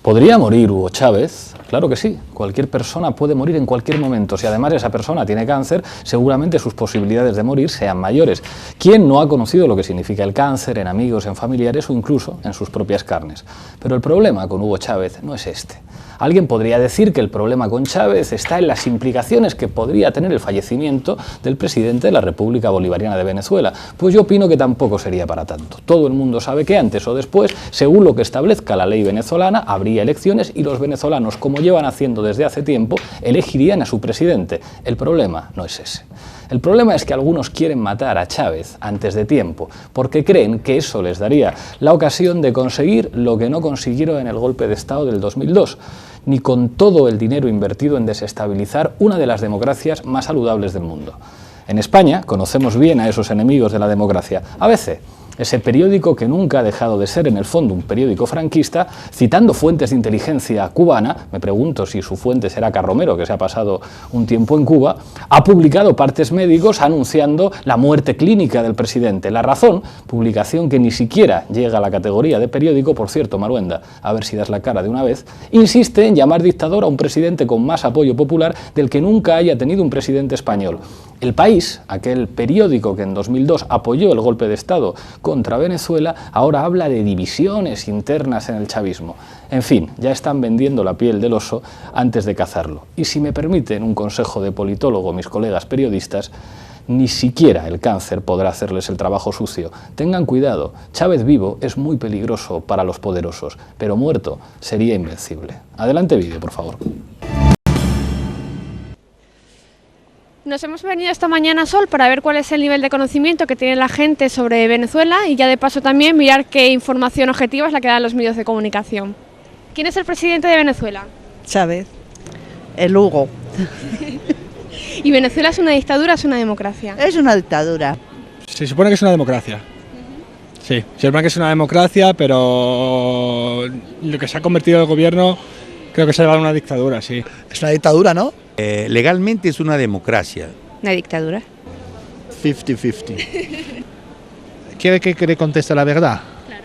¿Podría morir Hugo Chávez? Claro que sí, cualquier persona puede morir en cualquier momento. Si además esa persona tiene cáncer, seguramente sus posibilidades de morir sean mayores. ¿Quién no ha conocido lo que significa el cáncer en amigos, en familiares o incluso en sus propias carnes? Pero el problema con Hugo Chávez no es este. Alguien podría decir que el problema con Chávez está en las implicaciones que podría tener el fallecimiento del presidente de la República Bolivariana de Venezuela. Pues yo opino que tampoco sería para tanto. Todo el mundo sabe que antes o después, según lo que establezca la ley venezolana, habría elecciones y los venezolanos, como llevan haciendo desde hace tiempo, elegirían a su presidente. El problema no es ese. El problema es que algunos quieren matar a Chávez antes de tiempo, porque creen que eso les daría la ocasión de conseguir lo que no consiguieron en el golpe de Estado del 2002, ni con todo el dinero invertido en desestabilizar una de las democracias más saludables del mundo. En España conocemos bien a esos enemigos de la democracia. ABC, ese periódico que nunca ha dejado de ser en el fondo un periódico franquista, citando fuentes de inteligencia cubana, me pregunto si su fuente será Carromero, que se ha pasado un tiempo en Cuba, ha publicado partes médicos anunciando la muerte clínica del presidente. La Razón, publicación que ni siquiera llega a la categoría de periódico, por cierto, Maruenda, a ver si das la cara de una vez, insiste en llamar dictador a un presidente con más apoyo popular del que nunca haya tenido un presidente español. El País, aquel periódico que en 2002 apoyó el golpe de Estado contra Venezuela, ahora habla de divisiones internas en el chavismo. En fin, ya están vendiendo la piel del oso antes de cazarlo. Y si me permiten un consejo de politólogo, mis colegas periodistas, ni siquiera el cáncer podrá hacerles el trabajo sucio. Tengan cuidado, Chávez vivo es muy peligroso para los poderosos, pero muerto sería invencible. Adelante vídeo, por favor. Nos hemos venido esta mañana a Sol para ver cuál es el nivel de conocimiento que tiene la gente sobre Venezuela y ya de paso también mirar qué información objetiva es la que dan los medios de comunicación. ¿Quién es el presidente de Venezuela? Chávez, el Hugo. ¿Y Venezuela es una dictadura o es una democracia? Es una dictadura. Se supone que es una democracia. Sí, se supone que es una democracia, pero lo que se ha convertido el gobierno creo que se ha llevado a una dictadura, sí. Es una dictadura, ¿no? Legalmente es una democracia. ¿Una dictadura? 50-50. ¿Quiere que le conteste la verdad? Claro.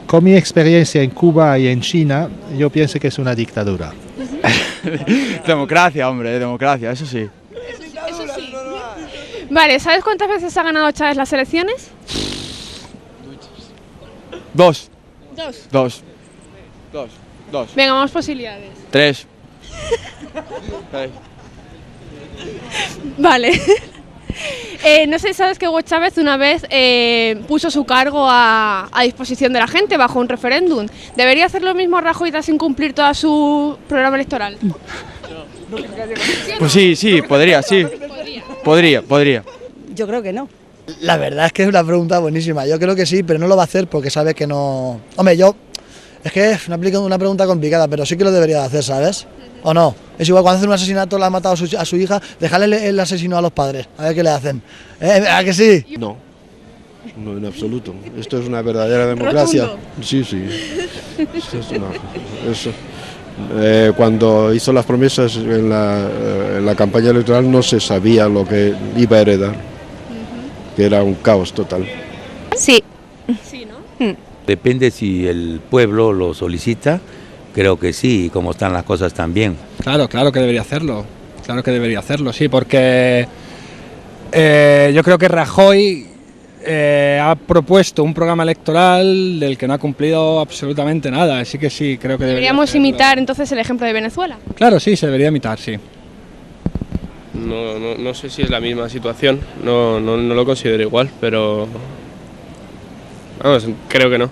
Con mi experiencia en Cuba y en China, yo pienso que es una dictadura. Democracia, hombre, democracia, eso sí. Eso sí. Vale, ¿sabes cuántas veces ha ganado Chávez las elecciones? Dos. Dos. Dos. Venga, más posibilidades. Tres. Vale. No sé si sabes que Hugo Chávez una vez puso su cargo a disposición de la gente bajo un referéndum. ¿Debería hacer lo mismo Rajoy tras incumplir todo su programa electoral? Pues sí, podría, sí. Podría. Yo creo que no. La verdad es que es una pregunta buenísima. Yo creo que sí, pero no lo va a hacer porque sabe que no... Hombre, es que es una pregunta complicada, pero sí que lo debería de hacer, ¿sabes? ¿O no? Es igual cuando hacen un asesinato, le han matado a su hija, dejarle el asesino a los padres, a ver qué le hacen. ¿A que sí? No, en absoluto. Esto es una verdadera democracia. ¿Rotundo? Sí. Cuando hizo las promesas en la campaña electoral no se sabía lo que iba a heredar, que era un caos total. Sí. Sí, ¿no? Depende si el pueblo lo solicita, creo que sí, y cómo están las cosas también. Claro que debería hacerlo. Claro que debería hacerlo, sí, porque yo creo que Rajoy ha propuesto un programa electoral del que no ha cumplido absolutamente nada, así que sí, creo que Deberíamos imitar entonces el ejemplo de Venezuela. Claro, sí, se debería imitar, sí. No sé si es la misma situación, no lo considero igual, pero vamos, creo que no.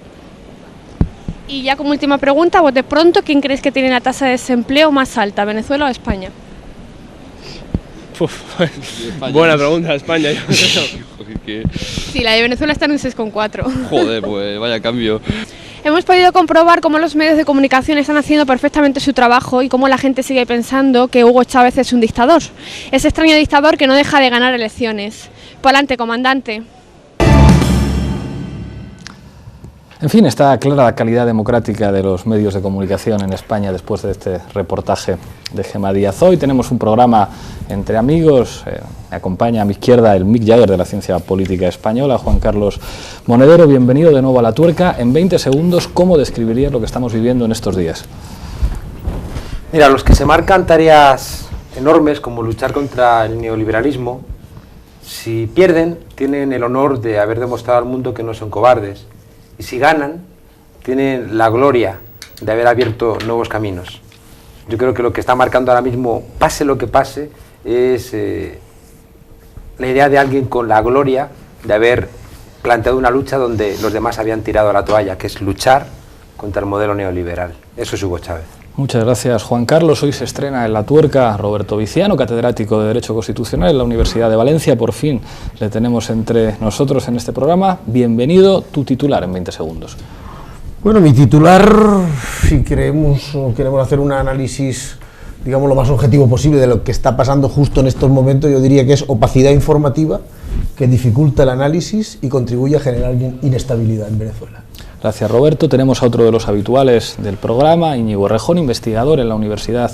Y ya como última pregunta, vos de pronto, ¿quién crees que tiene la tasa de desempleo más alta, Venezuela o España? Buena pregunta, España, yo creo. Sí, la de Venezuela está en un 6,4. Joder, pues vaya cambio. Hemos podido comprobar cómo los medios de comunicación están haciendo perfectamente su trabajo y cómo la gente sigue pensando que Hugo Chávez es un dictador. Ese extraño dictador que no deja de ganar elecciones. Pa'lante, comandante. En fin, está clara la calidad democrática de los medios de comunicación en España después de este reportaje de Gemma Díaz. Hoy tenemos un programa entre amigos. Me acompaña a mi izquierda el Mick Jagger de la ciencia política española, Juan Carlos Monedero. Bienvenido de nuevo a La Tuerca. En 20 segundos, ¿cómo describirías lo que estamos viviendo en estos días? Mira, los que se marcan tareas enormes como luchar contra el neoliberalismo, si pierden, tienen el honor de haber demostrado al mundo que no son cobardes. Y si ganan, tienen la gloria de haber abierto nuevos caminos. Yo creo que lo que está marcando ahora mismo, pase lo que pase, es la idea de alguien con la gloria de haber planteado una lucha donde los demás habían tirado la toalla, que es luchar contra el modelo neoliberal. Eso es Hugo Chávez. Muchas gracias, Juan Carlos. Hoy se estrena en La Tuerca Roberto Viciano, catedrático de Derecho Constitucional en la Universidad de Valencia. Por fin le tenemos entre nosotros en este programa. Bienvenido, tu titular en 20 segundos. Bueno, mi titular, si queremos hacer un análisis, digamos, lo más objetivo posible de lo que está pasando justo en estos momentos, yo diría que es opacidad informativa que dificulta el análisis y contribuye a generar inestabilidad en Venezuela. Gracias, Roberto. Tenemos a otro de los habituales del programa, Íñigo Rejón, investigador en la Universidad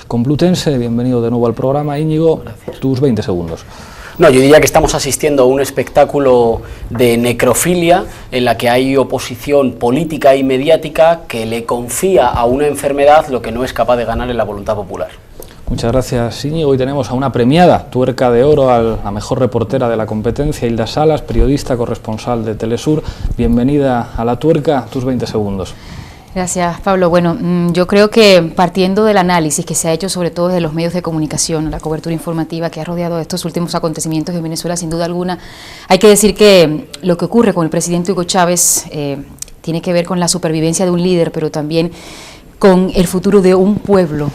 Complutense. Bienvenido de nuevo al programa, Íñigo. Gracias. Tus 20 segundos. No, yo diría que estamos asistiendo a un espectáculo de necrofilia en la que hay oposición política y mediática que le confía a una enfermedad lo que no es capaz de ganar en la voluntad popular. Muchas gracias, Íñigo. Hoy tenemos a una premiada, Tuerca de Oro, a la mejor reportera de la competencia, Hilda Salas, periodista, corresponsal de Telesur. Bienvenida a La Tuerca, tus 20 segundos. Gracias, Pablo. Bueno, yo creo que partiendo del análisis que se ha hecho sobre todo desde los medios de comunicación, la cobertura informativa que ha rodeado estos últimos acontecimientos en Venezuela, sin duda alguna, hay que decir que lo que ocurre con el presidente Hugo Chávez tiene que ver con la supervivencia de un líder, pero también con el futuro de un pueblo,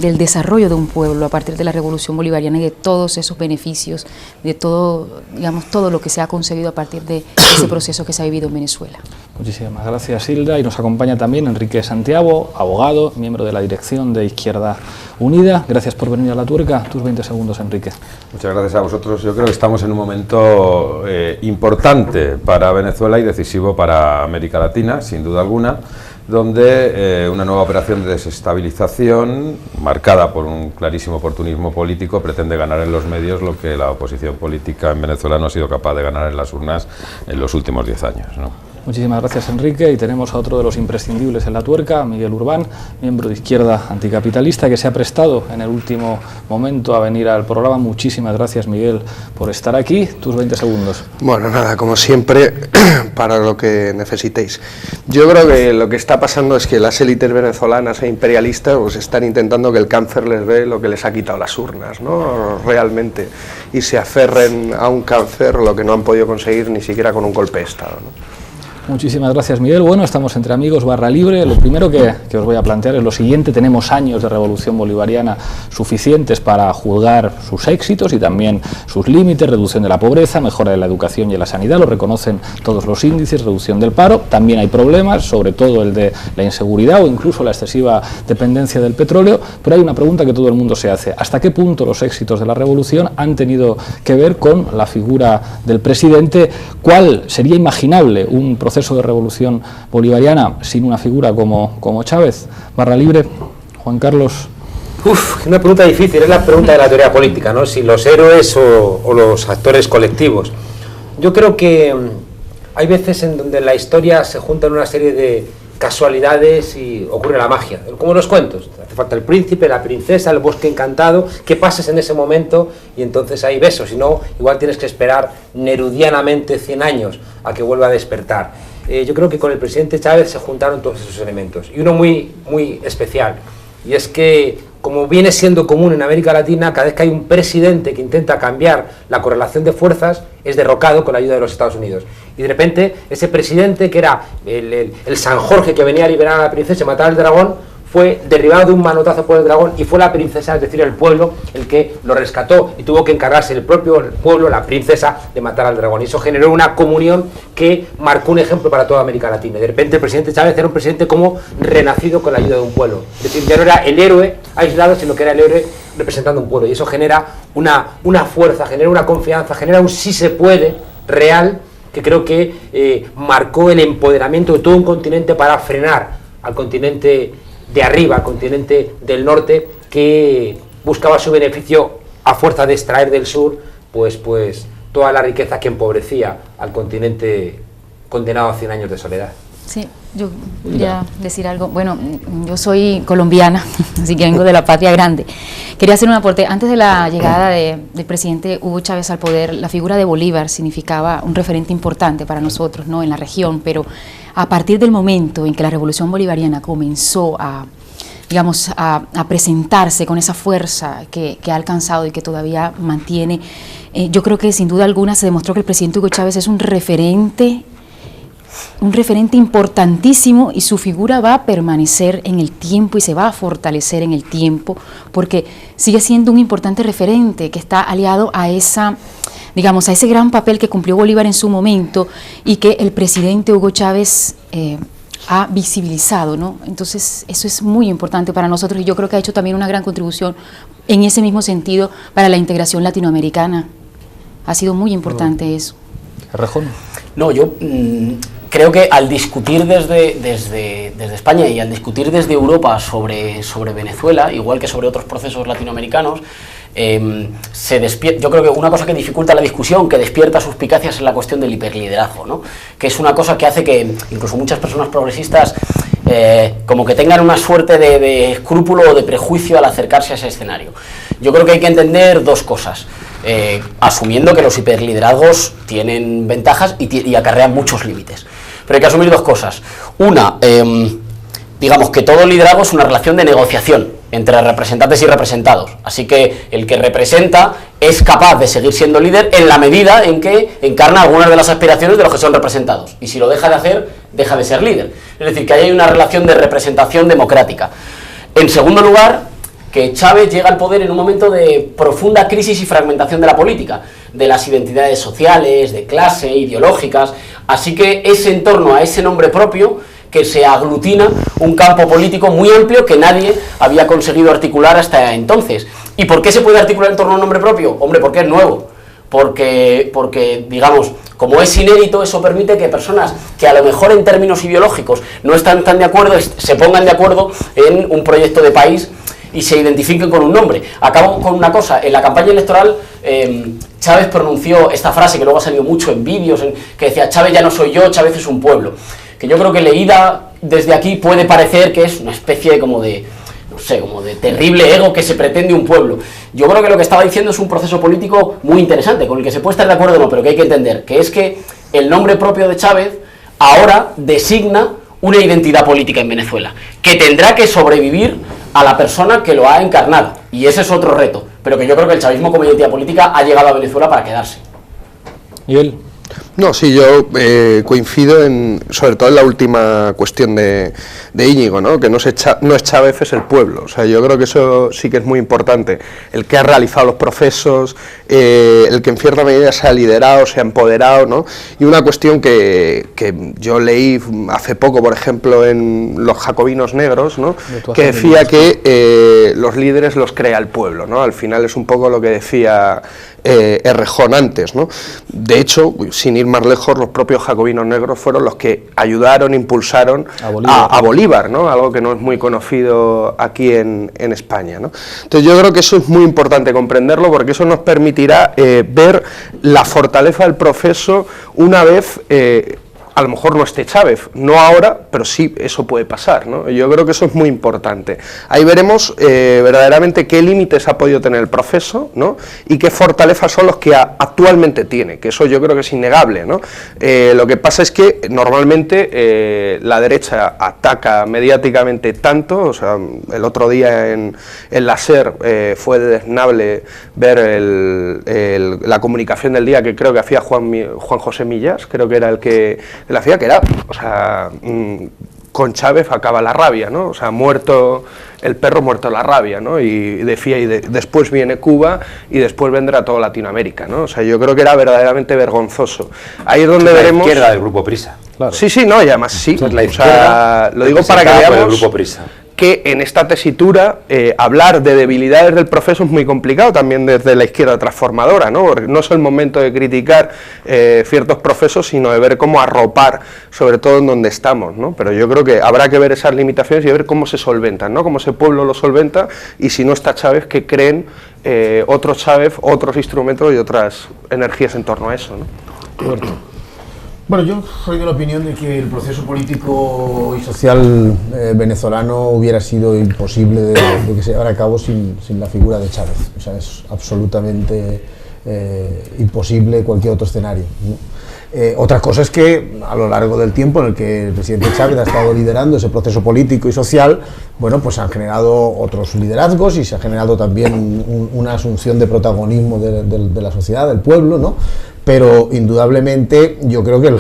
del desarrollo de un pueblo a partir de la Revolución Bolivariana y de todos esos beneficios, de todo, digamos, todo lo que se ha conseguido a partir de ese proceso que se ha vivido en Venezuela. Muchísimas gracias, Hilda. Y nos acompaña también Enrique Santiago, abogado, miembro de la dirección de Izquierda Unida. Gracias por venir a La Tuerca. Tus 20 segundos, Enrique. Muchas gracias a vosotros. Yo creo que estamos en un momento importante para Venezuela y decisivo para América Latina, sin duda alguna, donde una nueva operación de desestabilización, marcada por un clarísimo oportunismo político, pretende ganar en los medios lo que la oposición política en Venezuela no ha sido capaz de ganar en las urnas en los últimos 10 años, ¿no? Muchísimas gracias, Enrique. Y tenemos a otro de los imprescindibles en La Tuerca, Miguel Urbán, miembro de Izquierda Anticapitalista, que se ha prestado en el último momento a venir al programa. Muchísimas gracias, Miguel, por estar aquí. Tus 20 segundos. Bueno, nada, como siempre, para lo que necesitéis. Yo creo que lo que está pasando es que las élites venezolanas e imperialistas pues, están intentando que el cáncer les dé lo que les ha quitado las urnas, ¿no? Realmente. Y se aferren a un cáncer lo que no han podido conseguir ni siquiera con un golpe de Estado, ¿no? Muchísimas gracias, Miguel. Bueno, estamos entre amigos barra libre. Lo primero que os voy a plantear es lo siguiente. Tenemos años de revolución bolivariana suficientes para juzgar sus éxitos y también sus límites: reducción de la pobreza, mejora de la educación y de la sanidad, lo reconocen todos los índices, reducción del paro. También hay problemas, sobre todo el de la inseguridad o incluso la excesiva dependencia del petróleo, pero hay una pregunta que todo el mundo se hace: ¿hasta qué punto los éxitos de la revolución han tenido que ver con la figura del presidente? ¿Cuál sería imaginable un proceso de revolución bolivariana sin una figura como Chávez? Barra libre, Juan Carlos. Una pregunta difícil, es la pregunta de la teoría política, ¿no? Si los héroes o los actores colectivos. Yo creo que hay veces en donde en la historia se juntan una serie de casualidades y ocurre la magia, como en los cuentos. Hace falta el príncipe, la princesa, el bosque encantado, que pases en ese momento y entonces hay besos, si no, igual tienes que esperar nerudianamente 100 años a que vuelva a despertar. Yo creo que con el presidente Chávez se juntaron todos esos elementos, y uno muy, muy especial, y es que, como viene siendo común en América Latina, cada vez que hay un presidente que intenta cambiar la correlación de fuerzas, es derrocado con la ayuda de los Estados Unidos. Y de repente, ese presidente, que era el San Jorge que venía a liberar a la princesa y matar al dragón, fue derribado de un manotazo por el dragón y fue la princesa, es decir, el pueblo, el que lo rescató, y tuvo que encargarse el propio pueblo, la princesa, de matar al dragón. Y eso generó una comunión que marcó un ejemplo para toda América Latina. Y de repente el presidente Chávez era un presidente como renacido con la ayuda de un pueblo. Es decir, ya no era el héroe aislado, sino que era el héroe representando un pueblo. Y eso genera una fuerza, genera una confianza, genera un sí se puede real, que creo que marcó el empoderamiento de todo un continente para frenar al continente de arriba, al continente del norte, que buscaba su beneficio a fuerza de extraer del sur pues toda la riqueza que empobrecía al continente condenado a 100 años de soledad. Sí, yo quería decir algo. Bueno, yo soy colombiana, así que vengo de la patria grande. Quería hacer un aporte. Antes de la llegada del presidente Hugo Chávez al poder, la figura de Bolívar significaba un referente importante para nosotros, ¿no?, en la región, pero a partir del momento en que la revolución bolivariana comenzó a presentarse con esa fuerza que ha alcanzado y que todavía mantiene, yo creo que sin duda alguna se demostró que el presidente Hugo Chávez es un referente importantísimo, y su figura va a permanecer en el tiempo y se va a fortalecer en el tiempo, porque sigue siendo un importante referente que está aliado a ese gran papel que cumplió Bolívar en su momento y que el presidente Hugo Chávez ha visibilizado, ¿no? Entonces eso es muy importante para nosotros, y yo creo que ha hecho también una gran contribución en ese mismo sentido para la integración latinoamericana. Ha sido muy importante eso. Rejón. No, yo creo que al discutir desde España y al discutir desde Europa sobre Venezuela, igual que sobre otros procesos latinoamericanos, yo creo que una cosa que dificulta la discusión, que despierta suspicacias, es la cuestión del hiperliderazgo, ¿no? Que es una cosa que hace que incluso muchas personas progresistas como que tengan una suerte de escrúpulo o de prejuicio al acercarse a ese escenario. Yo creo que hay que entender dos cosas. Asumiendo que los hiperliderazgos tienen ventajas y acarrean muchos límites. Pero hay que asumir dos cosas. Una, digamos que todo liderazgo es una relación de negociación entre representantes y representados. Así que el que representa es capaz de seguir siendo líder en la medida en que encarna algunas de las aspiraciones de los que son representados. Y si lo deja de hacer, deja de ser líder. Es decir, que ahí hay una relación de representación democrática. En segundo lugar, que Chávez llega al poder en un momento de profunda crisis y fragmentación de la política, de las identidades sociales, de clase, ideológicas, así que es en torno a ese nombre propio que se aglutina un campo político muy amplio que nadie había conseguido articular hasta entonces. ¿Y por qué se puede articular en torno a un nombre propio? Hombre, porque es nuevo, porque digamos, como es inédito, eso permite que personas que a lo mejor en términos ideológicos no están tan de acuerdo, se pongan de acuerdo en un proyecto de país y se identifiquen con un nombre. Acabo con una cosa: en la campaña electoral Chávez pronunció esta frase que luego ha salido mucho en vídeos, que decía: Chávez ya no soy yo, Chávez es un pueblo, que yo creo que leída desde aquí puede parecer que es una especie como de, no sé, como de terrible ego que se pretende un pueblo. Yo creo que lo que estaba diciendo es un proceso político muy interesante, con el que se puede estar de acuerdo o no, pero que hay que entender, que es que el nombre propio de Chávez ahora designa una identidad política en Venezuela, que tendrá que sobrevivir a la persona que lo ha encarnado, y ese es otro reto, pero que yo creo que el chavismo como identidad política ha llegado a Venezuela para quedarse. ¿Y él? No, sí, yo coincido sobre todo en la última cuestión de Íñigo, ¿no? Que no es Chávez, es el pueblo. O sea, yo creo que eso sí que es muy importante. El que ha realizado los procesos, el que en cierta medida se ha liderado, se ha empoderado, ¿no? Y una cuestión que yo leí hace poco, por ejemplo, en Los Jacobinos Negros, ¿no? Que decía que los líderes los crea el pueblo, ¿no? Al final es un poco lo que decía Errejón antes, ¿no? De hecho, sin ir más lejos, los propios jacobinos negros fueron los que ayudaron, impulsaron a Bolívar, ¿no? Algo que no es muy conocido aquí en España, ¿no? Entonces yo creo que eso es muy importante comprenderlo, porque eso nos permitirá ver la fortaleza del proceso una vez a lo mejor no esté Chávez, no ahora, pero sí eso puede pasar, ¿no? Yo creo que eso es muy importante. Ahí veremos verdaderamente qué límites ha podido tener el proceso, ¿no? Y qué fortalezas son los que actualmente tiene, que eso yo creo que es innegable, ¿no? Lo que pasa es que normalmente la derecha ataca mediáticamente tanto, o sea, el otro día en la SER fue desnable ver la comunicación del día que creo que hacía Juan José Millás, creo que era el que la hacía, que era, o sea, con Chávez acaba la rabia, ¿no? O sea, muerto el perro, muerto la rabia, ¿no? Y decía, después viene Cuba y después vendrá toda Latinoamérica, ¿no? O sea, yo creo que era verdaderamente vergonzoso. Ahí es donde veremos... La izquierda del Grupo Prisa. Claro. Sí, sí, no, y además sí. La o sea, lo digo para que veamos el Grupo Prisa. que en esta tesitura hablar de debilidades del proceso es muy complicado también desde la izquierda transformadora, ¿no? Porque no es el momento de criticar ciertos procesos, sino de ver cómo arropar, sobre todo en donde estamos, ¿no? Pero yo creo que habrá que ver esas limitaciones y ver cómo se solventan, ¿no? Cómo ese pueblo lo solventa, y si no está Chávez, que creen otros Chávez, otros instrumentos y otras energías en torno a eso, ¿no? Bueno, yo soy de la opinión de que el proceso político y social venezolano hubiera sido imposible de que se llevara a cabo sin la figura de Chávez. O sea, es absolutamente imposible cualquier otro escenario, ¿no? Otra cosa es que a lo largo del tiempo en el que el presidente Chávez ha estado liderando ese proceso político y social, bueno, pues han generado otros liderazgos y se ha generado también una asunción de protagonismo de la sociedad, del pueblo, ¿no? Pero indudablemente yo creo que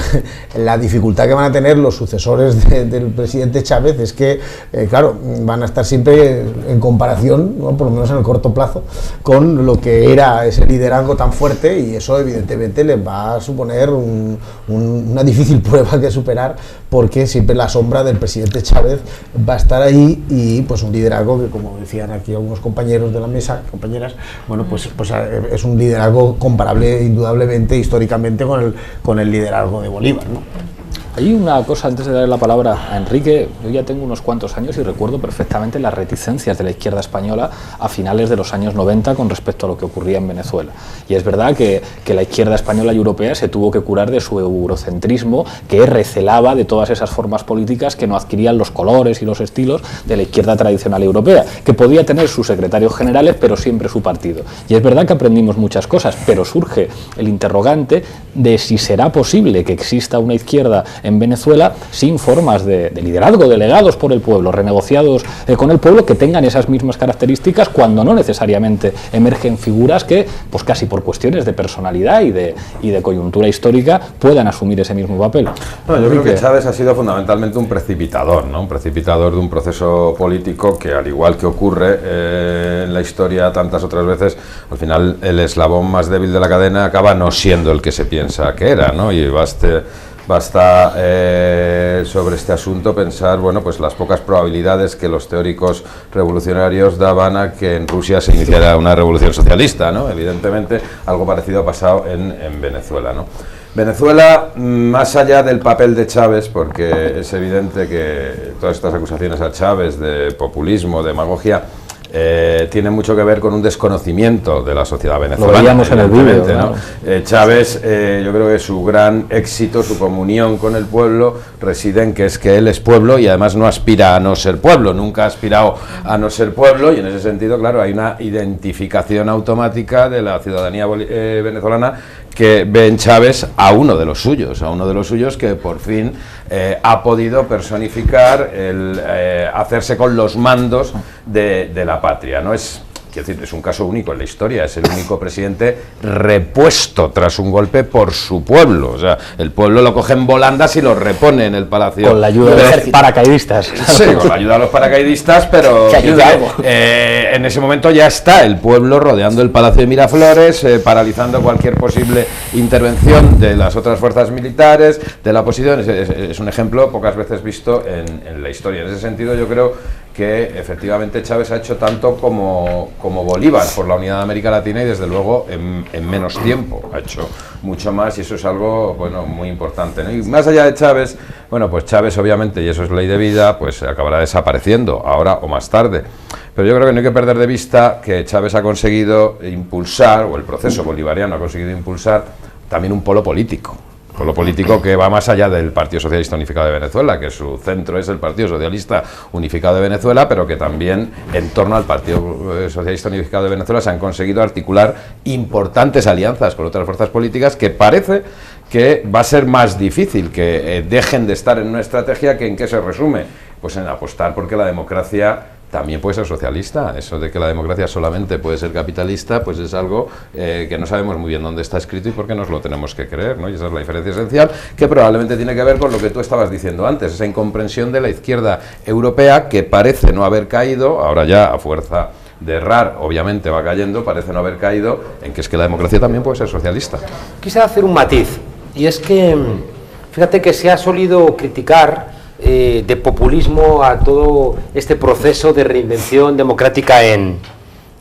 la dificultad que van a tener los sucesores del presidente Chávez es que, claro, van a estar siempre en comparación, ¿no? Por lo menos en el corto plazo, con lo que era ese liderazgo tan fuerte, y eso evidentemente les va a suponer una difícil prueba que superar, porque siempre la sombra del presidente Chávez va a estar ahí, y pues un liderazgo que, como decían aquí algunos compañeros de la mesa, compañeras, bueno, pues es un liderazgo comparable indudablemente históricamente con el liderazgo de Bolívar, ¿no? Hay una cosa, antes de darle la palabra a Enrique, yo ya tengo unos cuantos años y recuerdo perfectamente las reticencias de la izquierda española a finales de los años 90 con respecto a lo que ocurría en Venezuela. Y es verdad que la izquierda española y europea se tuvo que curar de su eurocentrismo, que recelaba de todas esas formas políticas que no adquirían los colores y los estilos de la izquierda tradicional europea, que podía tener sus secretarios generales, pero siempre su partido. Y es verdad que aprendimos muchas cosas, pero surge el interrogante de si será posible que exista una izquierda en Venezuela sin formas de liderazgo, delegados por el pueblo, renegociados con el pueblo, que tengan esas mismas características, cuando no necesariamente emergen figuras que, pues casi por cuestiones de personalidad y de coyuntura histórica, puedan asumir ese mismo papel. No, yo creo que Chávez ha sido fundamentalmente un precipitador, ¿no? Un precipitador de un proceso político que, al igual que ocurre en la historia tantas otras veces, al final el eslabón más débil de la cadena acaba no siendo el que se piensa que era, ¿no? Y basta sobre este asunto pensar, bueno, pues las pocas probabilidades que los teóricos revolucionarios daban a que en Rusia se iniciara una revolución socialista, ¿no? Evidentemente algo parecido ha pasado en Venezuela, ¿no? Venezuela, más allá del papel de Chávez, porque es evidente que todas estas acusaciones a Chávez de populismo, demagogia, tiene mucho que ver con un desconocimiento de la sociedad venezolana. Lo veíamos en el vídeo, ¿no? Chávez, yo creo que su gran éxito, su comunión con el pueblo, reside en que es que él es pueblo y además no aspira a no ser pueblo, nunca ha aspirado a no ser pueblo, y en ese sentido, claro, hay una identificación automática de la ciudadanía venezolana que ve en Chávez a uno de los suyos que por fin ha podido personificar el hacerse con los mandos de la patria, ¿no? Quiero decir, es un caso único en la historia, es el único presidente repuesto tras un golpe por su pueblo. O sea, el pueblo lo coge en volandas y lo repone en el palacio. Con la ayuda de los paracaidistas. Sí, con la ayuda de los paracaidistas, pero en ese momento ya está el pueblo rodeando el Palacio de Miraflores, paralizando cualquier posible intervención de las otras fuerzas militares, de la oposición. Es un ejemplo pocas veces visto en la historia. En ese sentido, yo creo que efectivamente Chávez ha hecho tanto como Bolívar por la unidad de América Latina, y desde luego en menos tiempo ha hecho mucho más, y eso es algo, bueno, muy importante, ¿no? Y más allá de Chávez, bueno, pues Chávez obviamente, y eso es ley de vida, pues acabará desapareciendo ahora o más tarde, pero yo creo que no hay que perder de vista que Chávez ha conseguido impulsar, o el proceso bolivariano ha conseguido impulsar también un polo político que va más allá del Partido Socialista Unificado de Venezuela, que su centro es el Partido Socialista Unificado de Venezuela, pero que también en torno al Partido Socialista Unificado de Venezuela se han conseguido articular importantes alianzas con otras fuerzas políticas, que parece que va a ser más difícil que dejen de estar en una estrategia, que en qué se resume, pues en apostar porque la democracia también puede ser socialista. Eso de que la democracia solamente puede ser capitalista, pues es algo que no sabemos muy bien dónde está escrito y por qué nos lo tenemos que creer, ¿no? Y esa es la diferencia esencial, que probablemente tiene que ver con lo que tú estabas diciendo antes, esa incomprensión de la izquierda europea, que parece no haber caído, ahora ya a fuerza de errar, obviamente va cayendo, parece no haber caído en que es que la democracia también puede ser socialista. Quisiera hacer un matiz, y es que fíjate que se ha solido criticar de populismo a todo este proceso de reinvención democrática en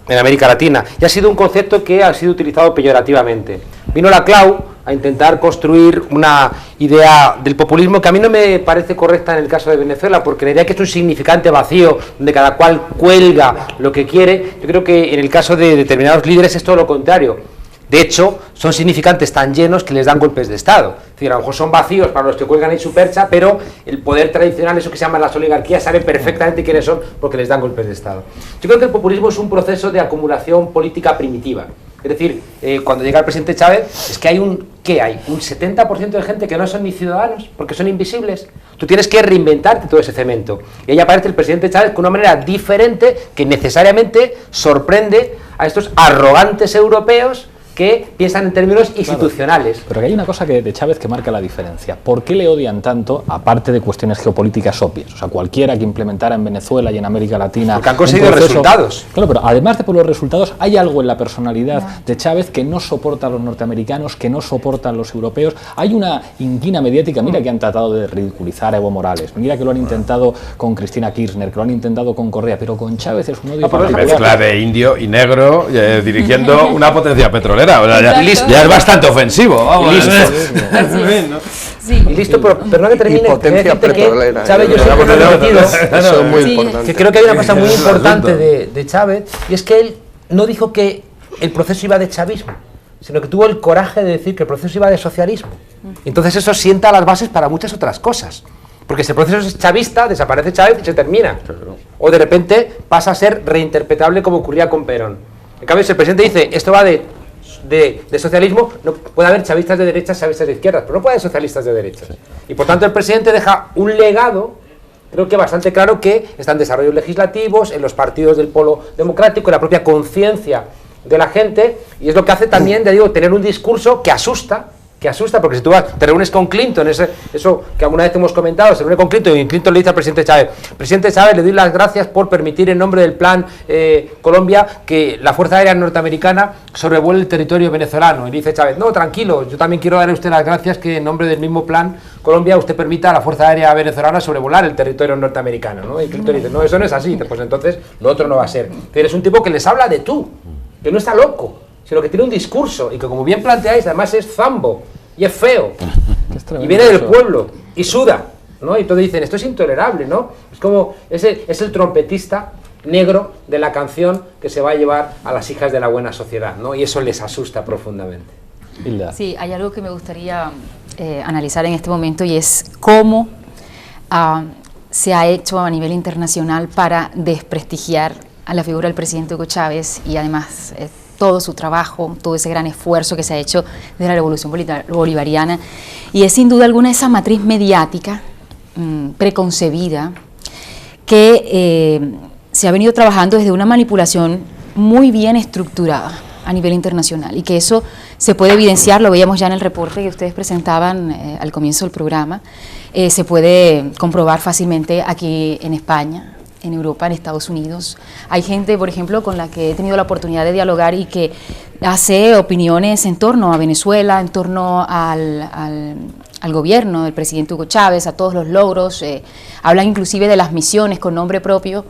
América Latina. Y ha sido un concepto que ha sido utilizado peyorativamente. Vino la Clau a intentar construir una idea del populismo que a mí no me parece correcta en el caso de Venezuela, porque la idea que es un significante vacío donde cada cual cuelga lo que quiere, yo creo que en el caso de determinados líderes es todo lo contrario. De hecho, son significantes tan llenos que les dan golpes de Estado. Es decir, a lo mejor son vacíos para los que cuelgan en su percha, pero el poder tradicional, eso que se llama las oligarquías, sabe perfectamente quiénes son porque les dan golpes de Estado. Yo creo que el populismo es un proceso de acumulación política primitiva. Es decir, cuando llega el presidente Chávez, es que hay un 70% de gente que no son ni ciudadanos, porque son invisibles. Tú tienes que reinventarte todo ese cemento. Y ahí aparece el presidente Chávez con una manera diferente que necesariamente sorprende a estos arrogantes europeos que piensan en términos institucionales. Claro, pero que hay una cosa de Chávez que marca la diferencia. ¿Por qué le odian tanto, aparte de cuestiones geopolíticas obvias? O sea, cualquiera que implementara en Venezuela y en América Latina... Porque han conseguido resultados. Claro, pero además de por los resultados, hay algo en la personalidad de Chávez que no soporta a los norteamericanos, que no soporta a los europeos. Hay una inquina mediática, mira que han tratado de ridiculizar a Evo Morales, mira que lo han intentado con Cristina Kirchner, que lo han intentado con Correa, pero con Chávez es un odio particular. Mezcla de indio y negro dirigiendo una potencia petrolera. O sea, ya es bastante ofensivo. Vamos. Listo. Y listo, pero no que termine. Y potencia petrolera. Chávez, yo siempre lo he repetido. Eso es muy importante. Que creo que hay una cosa muy importante de Chávez, y es que él no dijo que el proceso iba de chavismo, sino que tuvo el coraje de decir que el proceso iba de socialismo. Entonces eso sienta las bases para muchas otras cosas. Porque si el proceso es chavista, desaparece Chávez y se termina. O de repente pasa a ser reinterpretable como ocurría con Perón. En cambio, si el presidente dice, esto va de socialismo, no puede haber chavistas de derechas, chavistas de izquierdas, pero no puede haber socialistas de derechas. Y por tanto el presidente deja un legado, creo que bastante claro, que está en desarrollos legislativos, en los partidos del polo democrático, en la propia conciencia de la gente, y es lo que hace también, ya digo, tener un discurso que asusta, porque si tú te reúnes con Clinton, eso que alguna vez hemos comentado, se reúne con Clinton y Clinton le dice al presidente Chávez, le doy las gracias por permitir en nombre del plan Colombia que la Fuerza Aérea Norteamericana sobrevuele el territorio venezolano. Y dice Chávez, no, tranquilo, yo también quiero darle a usted las gracias que en nombre del mismo plan Colombia usted permita a la Fuerza Aérea Venezolana sobrevolar el territorio norteamericano, ¿no? Y Clinton dice, no, eso no es así, pues entonces lo otro no va a ser. Pero es un tipo que les habla de tú, que no está loco, sino que tiene un discurso y que, como bien planteáis, además es zambo y es feo y viene del pueblo y suda, ¿no? Y todos dicen, esto es intolerable, ¿no? Es como, es el trompetista negro de la canción que se va a llevar a las hijas de la buena sociedad, ¿no? Y eso les asusta profundamente. Sí, hay algo que me gustaría analizar en este momento, y es cómo se ha hecho a nivel internacional para desprestigiar a la figura del presidente Hugo Chávez, y además todo su trabajo, todo ese gran esfuerzo que se ha hecho desde la revolución bolivariana, y es sin duda alguna esa matriz mediática preconcebida que se ha venido trabajando desde una manipulación muy bien estructurada a nivel internacional, y que eso se puede evidenciar, lo veíamos ya en el reporte que ustedes presentaban al comienzo del programa, se puede comprobar fácilmente aquí en España, en Europa, en Estados Unidos. Hay gente, por ejemplo, con la que he tenido la oportunidad de dialogar y que hace opiniones en torno a Venezuela, en torno al gobierno del presidente Hugo Chávez, a todos los logros, hablan inclusive de las misiones con nombre propio,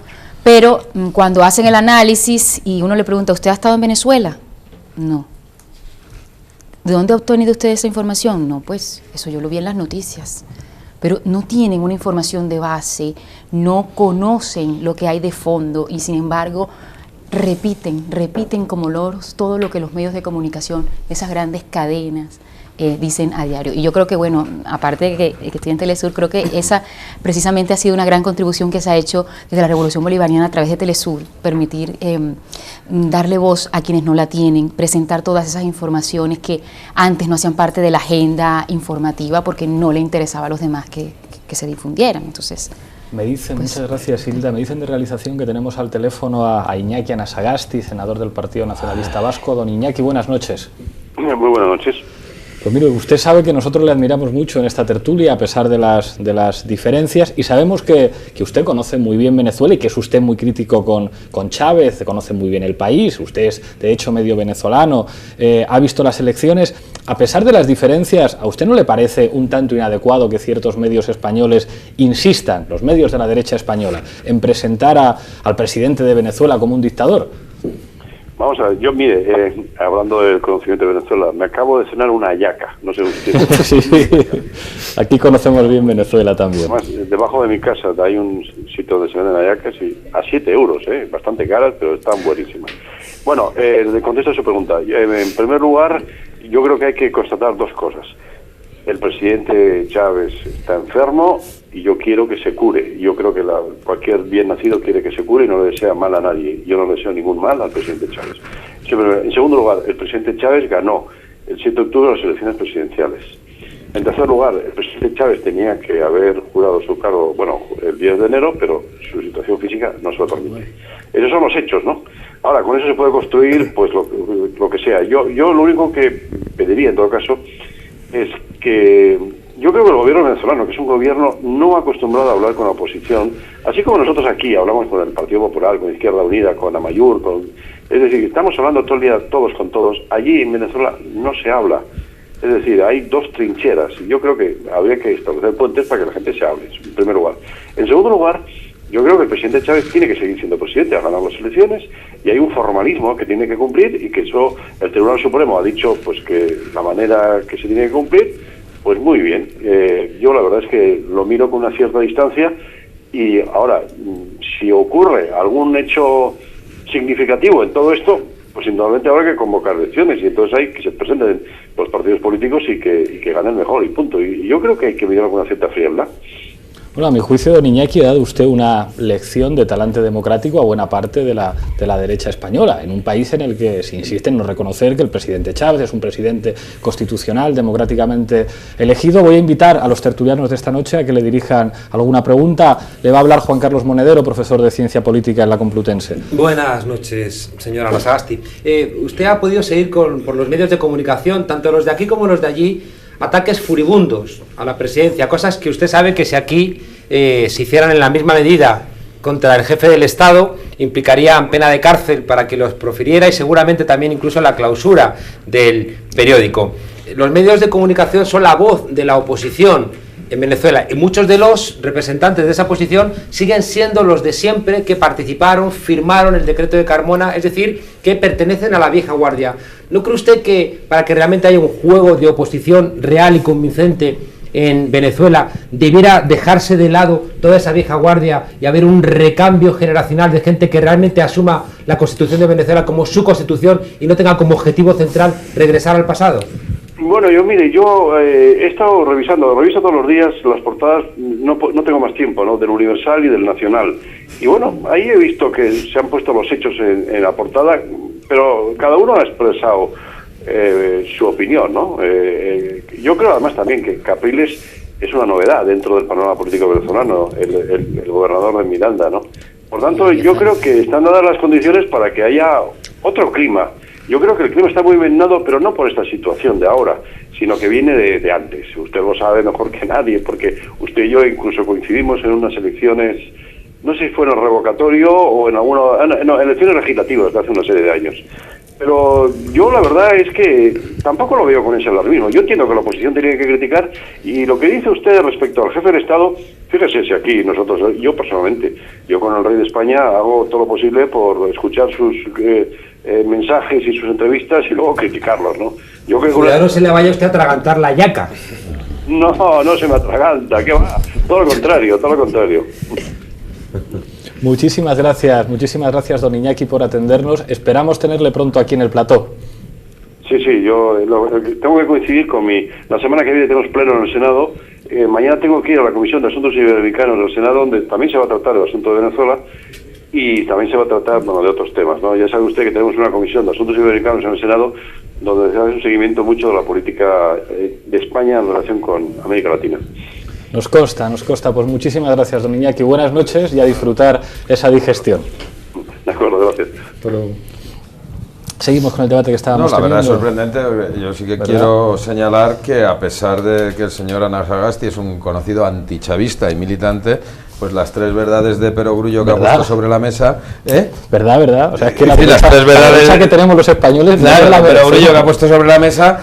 pero cuando hacen el análisis y uno le pregunta, ¿usted ha estado en Venezuela? No. ¿De dónde ha obtenido usted esa información? No, pues eso yo lo vi en las noticias. Pero no tienen una información de base, no conocen lo que hay de fondo, y sin embargo repiten como loros todo lo que los medios de comunicación, esas grandes cadenas, dicen a diario. Y yo creo que, bueno, aparte de que estoy en Telesur, creo que esa precisamente ha sido una gran contribución que se ha hecho desde la Revolución Bolivariana a través de Telesur, permitir darle voz a quienes no la tienen, presentar todas esas informaciones que antes no hacían parte de la agenda informativa porque no le interesaba a los demás que se difundieran. Entonces, me dicen, pues, muchas gracias, Hilda, me dicen de realización que tenemos al teléfono a Iñaki Anasagasti, senador del Partido Nacionalista Vasco. Don Iñaki, buenas noches. Muy buenas noches. Pues mire, usted sabe que nosotros le admiramos mucho en esta tertulia, a pesar de las diferencias, y sabemos que usted conoce muy bien Venezuela y que es usted muy crítico con Chávez, conoce muy bien el país, usted es de hecho medio venezolano, ha visto las elecciones. A pesar de las diferencias, ¿a usted no le parece un tanto inadecuado que ciertos medios españoles insistan, los medios de la derecha española, en presentar al presidente de Venezuela como un dictador? Vamos a ver, yo mire, hablando del conocimiento de Venezuela, me acabo de cenar una hallaca, no sé usted. Sí, aquí conocemos bien Venezuela también. Además, debajo de mi casa hay un sitio donde se venden hallacas y a 7 euros, bastante caras, pero están buenísimas. Bueno, le contesto a su pregunta. En primer lugar, yo creo que hay que constatar dos cosas. El presidente Chávez está enfermo y yo quiero que se cure. Yo creo que cualquier bien nacido quiere que se cure y no le desea mal a nadie. Yo no le deseo ningún mal al presidente Chávez. En segundo lugar, el presidente Chávez ganó el 7 de octubre las elecciones presidenciales. En tercer lugar, el presidente Chávez tenía que haber jurado su cargo, el 10 de enero, pero su situación física no se lo permite. Esos son los hechos, ¿no? Ahora, con eso se puede construir pues lo que sea. Yo lo único que pediría, en todo caso, es que yo creo que el gobierno venezolano, que es un gobierno no acostumbrado a hablar con la oposición, así como nosotros aquí hablamos con el Partido Popular, con Izquierda Unida, con Amayur, es decir, estamos hablando todo el día todos con todos. Allí en Venezuela no se habla. Es decir, hay dos trincheras y yo creo que habría que establecer puentes para que la gente se hable, en primer lugar. En segundo lugar, yo creo que el presidente Chávez tiene que seguir siendo presidente, ha ganado las elecciones y hay un formalismo que tiene que cumplir y que eso el Tribunal Supremo ha dicho pues que la manera que se tiene que cumplir, pues muy bien. Yo la verdad es que lo miro con una cierta distancia y ahora, si ocurre algún hecho significativo en todo esto, pues indudablemente habrá que convocar elecciones y entonces hay que se presenten los partidos políticos y que ganen mejor y punto. Y yo creo que hay que mirarlo con una cierta frialdad. Bueno, a mi juicio, don Iñaki, ha dado usted una lección de talante democrático a buena parte de la derecha española, en un país en el que se insiste en no reconocer que el presidente Chávez es un presidente constitucional, democráticamente elegido. Voy a invitar a los tertulianos de esta noche a que le dirijan alguna pregunta. Le va a hablar Juan Carlos Monedero, profesor de Ciencia Política en la Complutense. Buenas noches, señora Lasagasti. Usted ha podido seguir por los medios de comunicación, tanto los de aquí como los de allí, ataques furibundos a la presidencia, cosas que usted sabe que si aquí se hicieran en la misma medida contra el jefe del Estado, implicarían pena de cárcel para que los profiriera y seguramente también incluso la clausura del periódico. Los medios de comunicación son la voz de la oposición en Venezuela y muchos de los representantes de esa oposición siguen siendo los de siempre que participaron, firmaron el decreto de Carmona, es decir, que pertenecen a la vieja guardia. ¿No cree usted que para que realmente haya un juego de oposición real y convincente en Venezuela debiera dejarse de lado toda esa vieja guardia y haber un recambio generacional de gente que realmente asuma la Constitución de Venezuela como su Constitución y no tenga como objetivo central regresar al pasado? Bueno, yo he estado reviso todos los días las portadas, no tengo más tiempo, ¿no? Del Universal y del Nacional. Y bueno, ahí he visto que se han puesto los hechos en la portada, pero cada uno ha expresado su opinión, ¿no? Yo creo además también que Capriles es una novedad dentro del panorama político venezolano, el gobernador de Miranda, ¿no? Por tanto, yo creo que están dadas las condiciones para que haya otro clima. Yo creo que el clima está muy envenenado, pero no por esta situación de ahora, sino que viene de antes. Usted lo sabe mejor que nadie, porque usted y yo incluso coincidimos en unas elecciones, no sé si fue en el revocatorio o en elecciones legislativas de hace una serie de años. Pero yo la verdad es que tampoco lo veo con ese alarmismo. Yo entiendo que la oposición tiene que criticar y lo que dice usted respecto al jefe del Estado, fíjese si aquí nosotros, yo personalmente, yo con el rey de España hago todo lo posible por escuchar sus mensajes y sus entrevistas y luego criticarlos, ¿no? Yo creo que cuidado no se le vaya usted a atragantar la yaca. No se me atraganta, ¿qué va? Todo lo contrario. Muchísimas gracias don Iñaki por atendernos. Esperamos tenerle pronto aquí en el plató. Sí, yo tengo que coincidir con la semana que viene tenemos pleno en el Senado. Mañana tengo que ir a la Comisión de Asuntos Iberoamericanos del Senado, donde también se va a tratar el asunto de Venezuela y también se va a tratar de otros temas, ¿no? Ya sabe usted que tenemos una Comisión de Asuntos Iberoamericanos en el Senado donde se hace un seguimiento mucho de la política de España en relación con América Latina. Nos consta. Pues muchísimas gracias, don Iñaki. Buenas noches y a disfrutar esa digestión. De acuerdo, gracias. Seguimos con el debate que estábamos teniendo. La verdad es teniendo. sorprendente. Yo sí que quiero señalar que, a pesar de que el señor Anasagasti es un conocido antichavista y militante, pues las tres verdades de Perogrullo que ha puesto sobre la mesa, ¿Verdad? O sea, es que las tres verdades que tenemos los españoles, claro, la Perogrullo que ha puesto sobre la mesa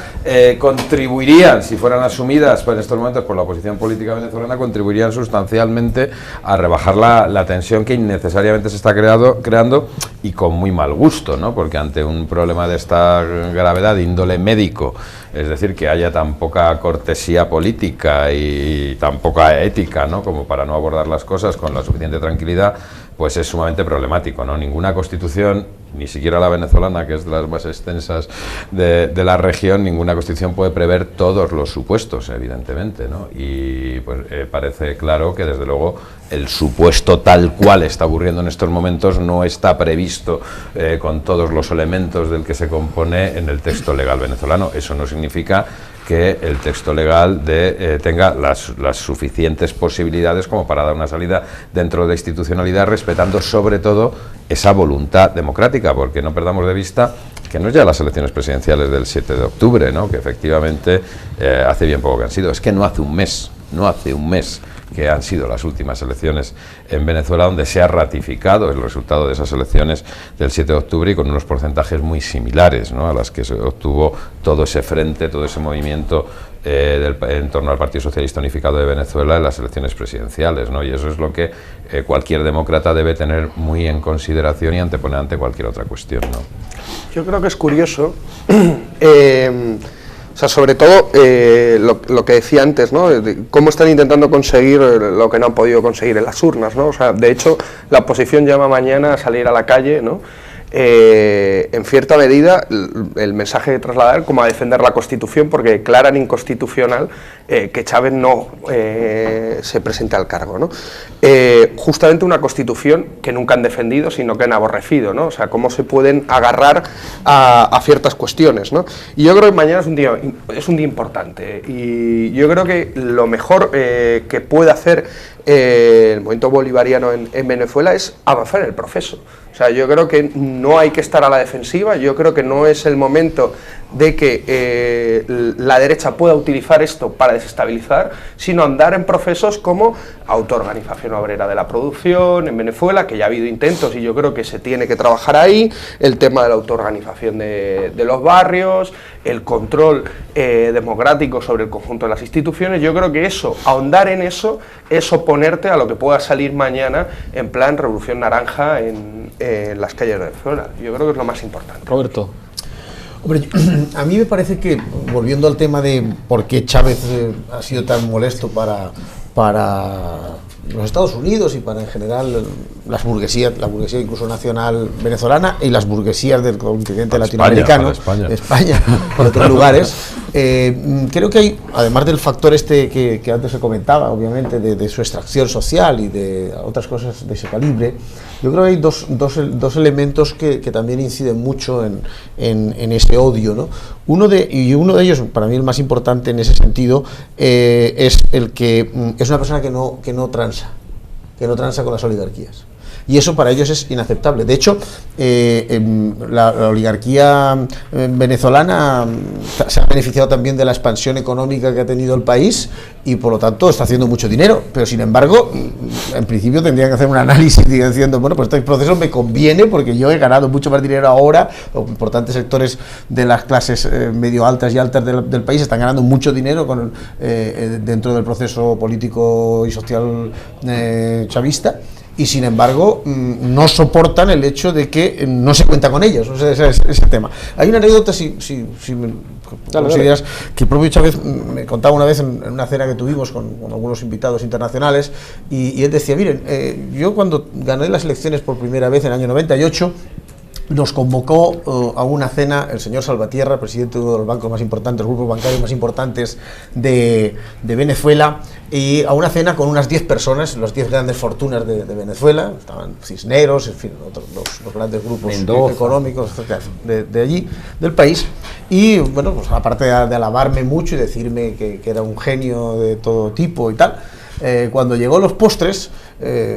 contribuirían, si fueran asumidas en estos momentos por la oposición política venezolana, contribuirían sustancialmente a rebajar la tensión que innecesariamente se está creando y con muy mal gusto, ¿no? Porque ante un problema de esta gravedad de índole médico, es decir, que haya tan poca cortesía política y tan poca ética, ¿no?, como para no abordar las cosas con la suficiente tranquilidad, pues es sumamente problemático, ¿no? Ninguna constitución, ni siquiera la venezolana, que es de las más extensas de la región, ninguna constitución puede prever todos los supuestos, evidentemente, ¿no? Y pues parece claro que, desde luego, el supuesto tal cual está ocurriendo en estos momentos no está previsto con todos los elementos del que se compone en el texto legal venezolano. Eso no significa que el texto legal tenga las suficientes posibilidades como para dar una salida dentro de la institucionalidad, respetando sobre todo esa voluntad democrática, porque no perdamos de vista que no es ya las elecciones presidenciales del 7 de octubre, ¿no?, que efectivamente hace bien poco que han sido, es que no hace un mes que han sido las últimas elecciones en Venezuela, donde se ha ratificado el resultado de esas elecciones del 7 de octubre y con unos porcentajes muy similares, ¿no?, a las que se obtuvo todo ese frente, todo ese movimiento en torno al Partido Socialista Unificado de Venezuela en las elecciones presidenciales, ¿no? Y eso es lo que cualquier demócrata debe tener muy en consideración y anteponer ante cualquier otra cuestión, ¿no? Yo creo que es curioso, o sea, sobre todo lo que decía antes, ¿no?, de cómo están intentando conseguir lo que no han podido conseguir en las urnas, ¿no? O sea, de hecho, la oposición llama mañana a salir a la calle, ¿no? En cierta medida, el mensaje de trasladar como a defender la Constitución, porque declaran inconstitucional que Chávez no se presente al cargo, ¿no? Justamente una Constitución que nunca han defendido, sino que han aborrecido, ¿no? O sea, cómo se pueden agarrar a ciertas cuestiones, ¿no? Y yo creo que mañana es un día importante, y yo creo que lo mejor que puede hacer el movimiento bolivariano en Venezuela es avanzar en el proceso. O sea, yo creo que no hay que estar a la defensiva, yo creo que no es el momento de que la derecha pueda utilizar esto para desestabilizar, sino andar en procesos como autoorganización obrera de la producción en Venezuela, que ya ha habido intentos y yo creo que se tiene que trabajar ahí, el tema de la autoorganización de los barrios, el control democrático sobre el conjunto de las instituciones. Yo creo que eso, ahondar en eso, es oponerte a lo que pueda salir mañana en plan revolución naranja en las calles de Venezuela. Yo creo que es lo más importante. Roberto. Hombre, a mí me parece que, volviendo al tema de por qué Chávez ha sido tan molesto para los Estados Unidos y para, en general, la burguesía incluso nacional venezolana y las burguesías del continente latinoamericano, España y otros lugares, creo que hay, además del factor que antes se comentaba, obviamente, de su extracción social y de otras cosas de ese calibre, yo creo que hay dos elementos que también inciden mucho en ese odio, ¿no? Uno de ellos, para mí el más importante en ese sentido, es el que es una persona que no transa con las oligarquías. Y eso para ellos es inaceptable. De hecho, la oligarquía venezolana se ha beneficiado también de la expansión económica que ha tenido el país y por lo tanto está haciendo mucho dinero, pero sin embargo, en principio tendrían que hacer un análisis diciendo, bueno, pues este proceso me conviene porque yo he ganado mucho más dinero ahora, o importantes sectores de las clases medio altas y altas del país están ganando mucho dinero dentro del proceso político y social chavista, y sin embargo no soportan el hecho de que no se cuenta con ellos. O sea, ese tema. Hay una anécdota, si me consideras, que el propio Chávez me contaba una vez en una cena que tuvimos con algunos invitados internacionales, y él decía, miren, yo cuando gané las elecciones por primera vez en el año 98, nos convocó a una cena el señor Salvatierra, presidente de uno de los bancos más importantes, los grupos bancarios más importantes de Venezuela, y a una cena con unas 10 personas, las 10 grandes fortunas de Venezuela, estaban Cisneros, en fin, los grandes grupos económicos de allí, del país, y bueno, pues aparte de alabarme mucho y decirme que era un genio de todo tipo y tal, cuando llegó los postres,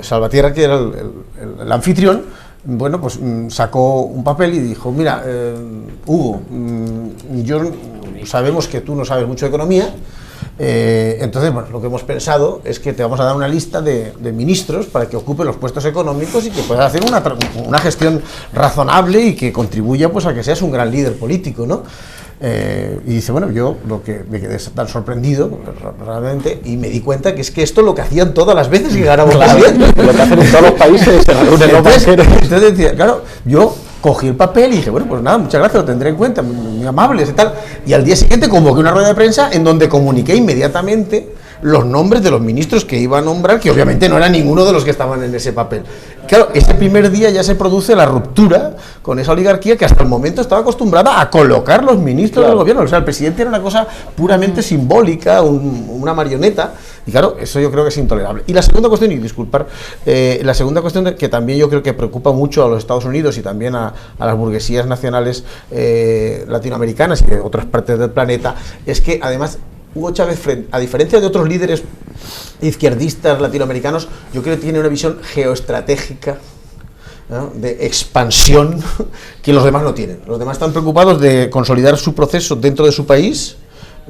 Salvatierra, que era el anfitrión, bueno, pues sacó un papel y dijo, mira, Hugo, sabemos que tú no sabes mucho de economía, entonces, bueno, lo que hemos pensado es que te vamos a dar una lista de ministros para que ocupen los puestos económicos y que puedas hacer una gestión razonable y que contribuya pues a que seas un gran líder político, ¿no? Y dice, bueno, yo lo que me quedé tan sorprendido realmente y me di cuenta que es que esto es lo que hacían todas las veces que ganamos presidente. Lo que hacen en todos los países, se reúnen los banqueros. Entonces decía, claro, yo cogí el papel y dije, bueno, pues nada, muchas gracias, lo tendré en cuenta, muy amables y tal. Y al día siguiente convoqué una rueda de prensa en donde comuniqué inmediatamente los nombres de los ministros que iba a nombrar, que obviamente no era ninguno de los que estaban en ese papel. Claro, ese primer día ya se produce la ruptura con esa oligarquía que hasta el momento estaba acostumbrada a colocar los ministros del gobierno. O sea, el presidente era una cosa puramente simbólica, una marioneta, y claro, eso yo creo que es intolerable. Y la segunda cuestión, y disculpar, la segunda cuestión que también yo creo que preocupa mucho a los Estados Unidos y también a las burguesías nacionales latinoamericanas y de otras partes del planeta, es que además Hugo Chávez, a diferencia de otros líderes izquierdistas latinoamericanos, yo creo que tiene una visión geoestratégica, ¿no?, de expansión que los demás no tienen. Los demás están preocupados de consolidar su proceso dentro de su país,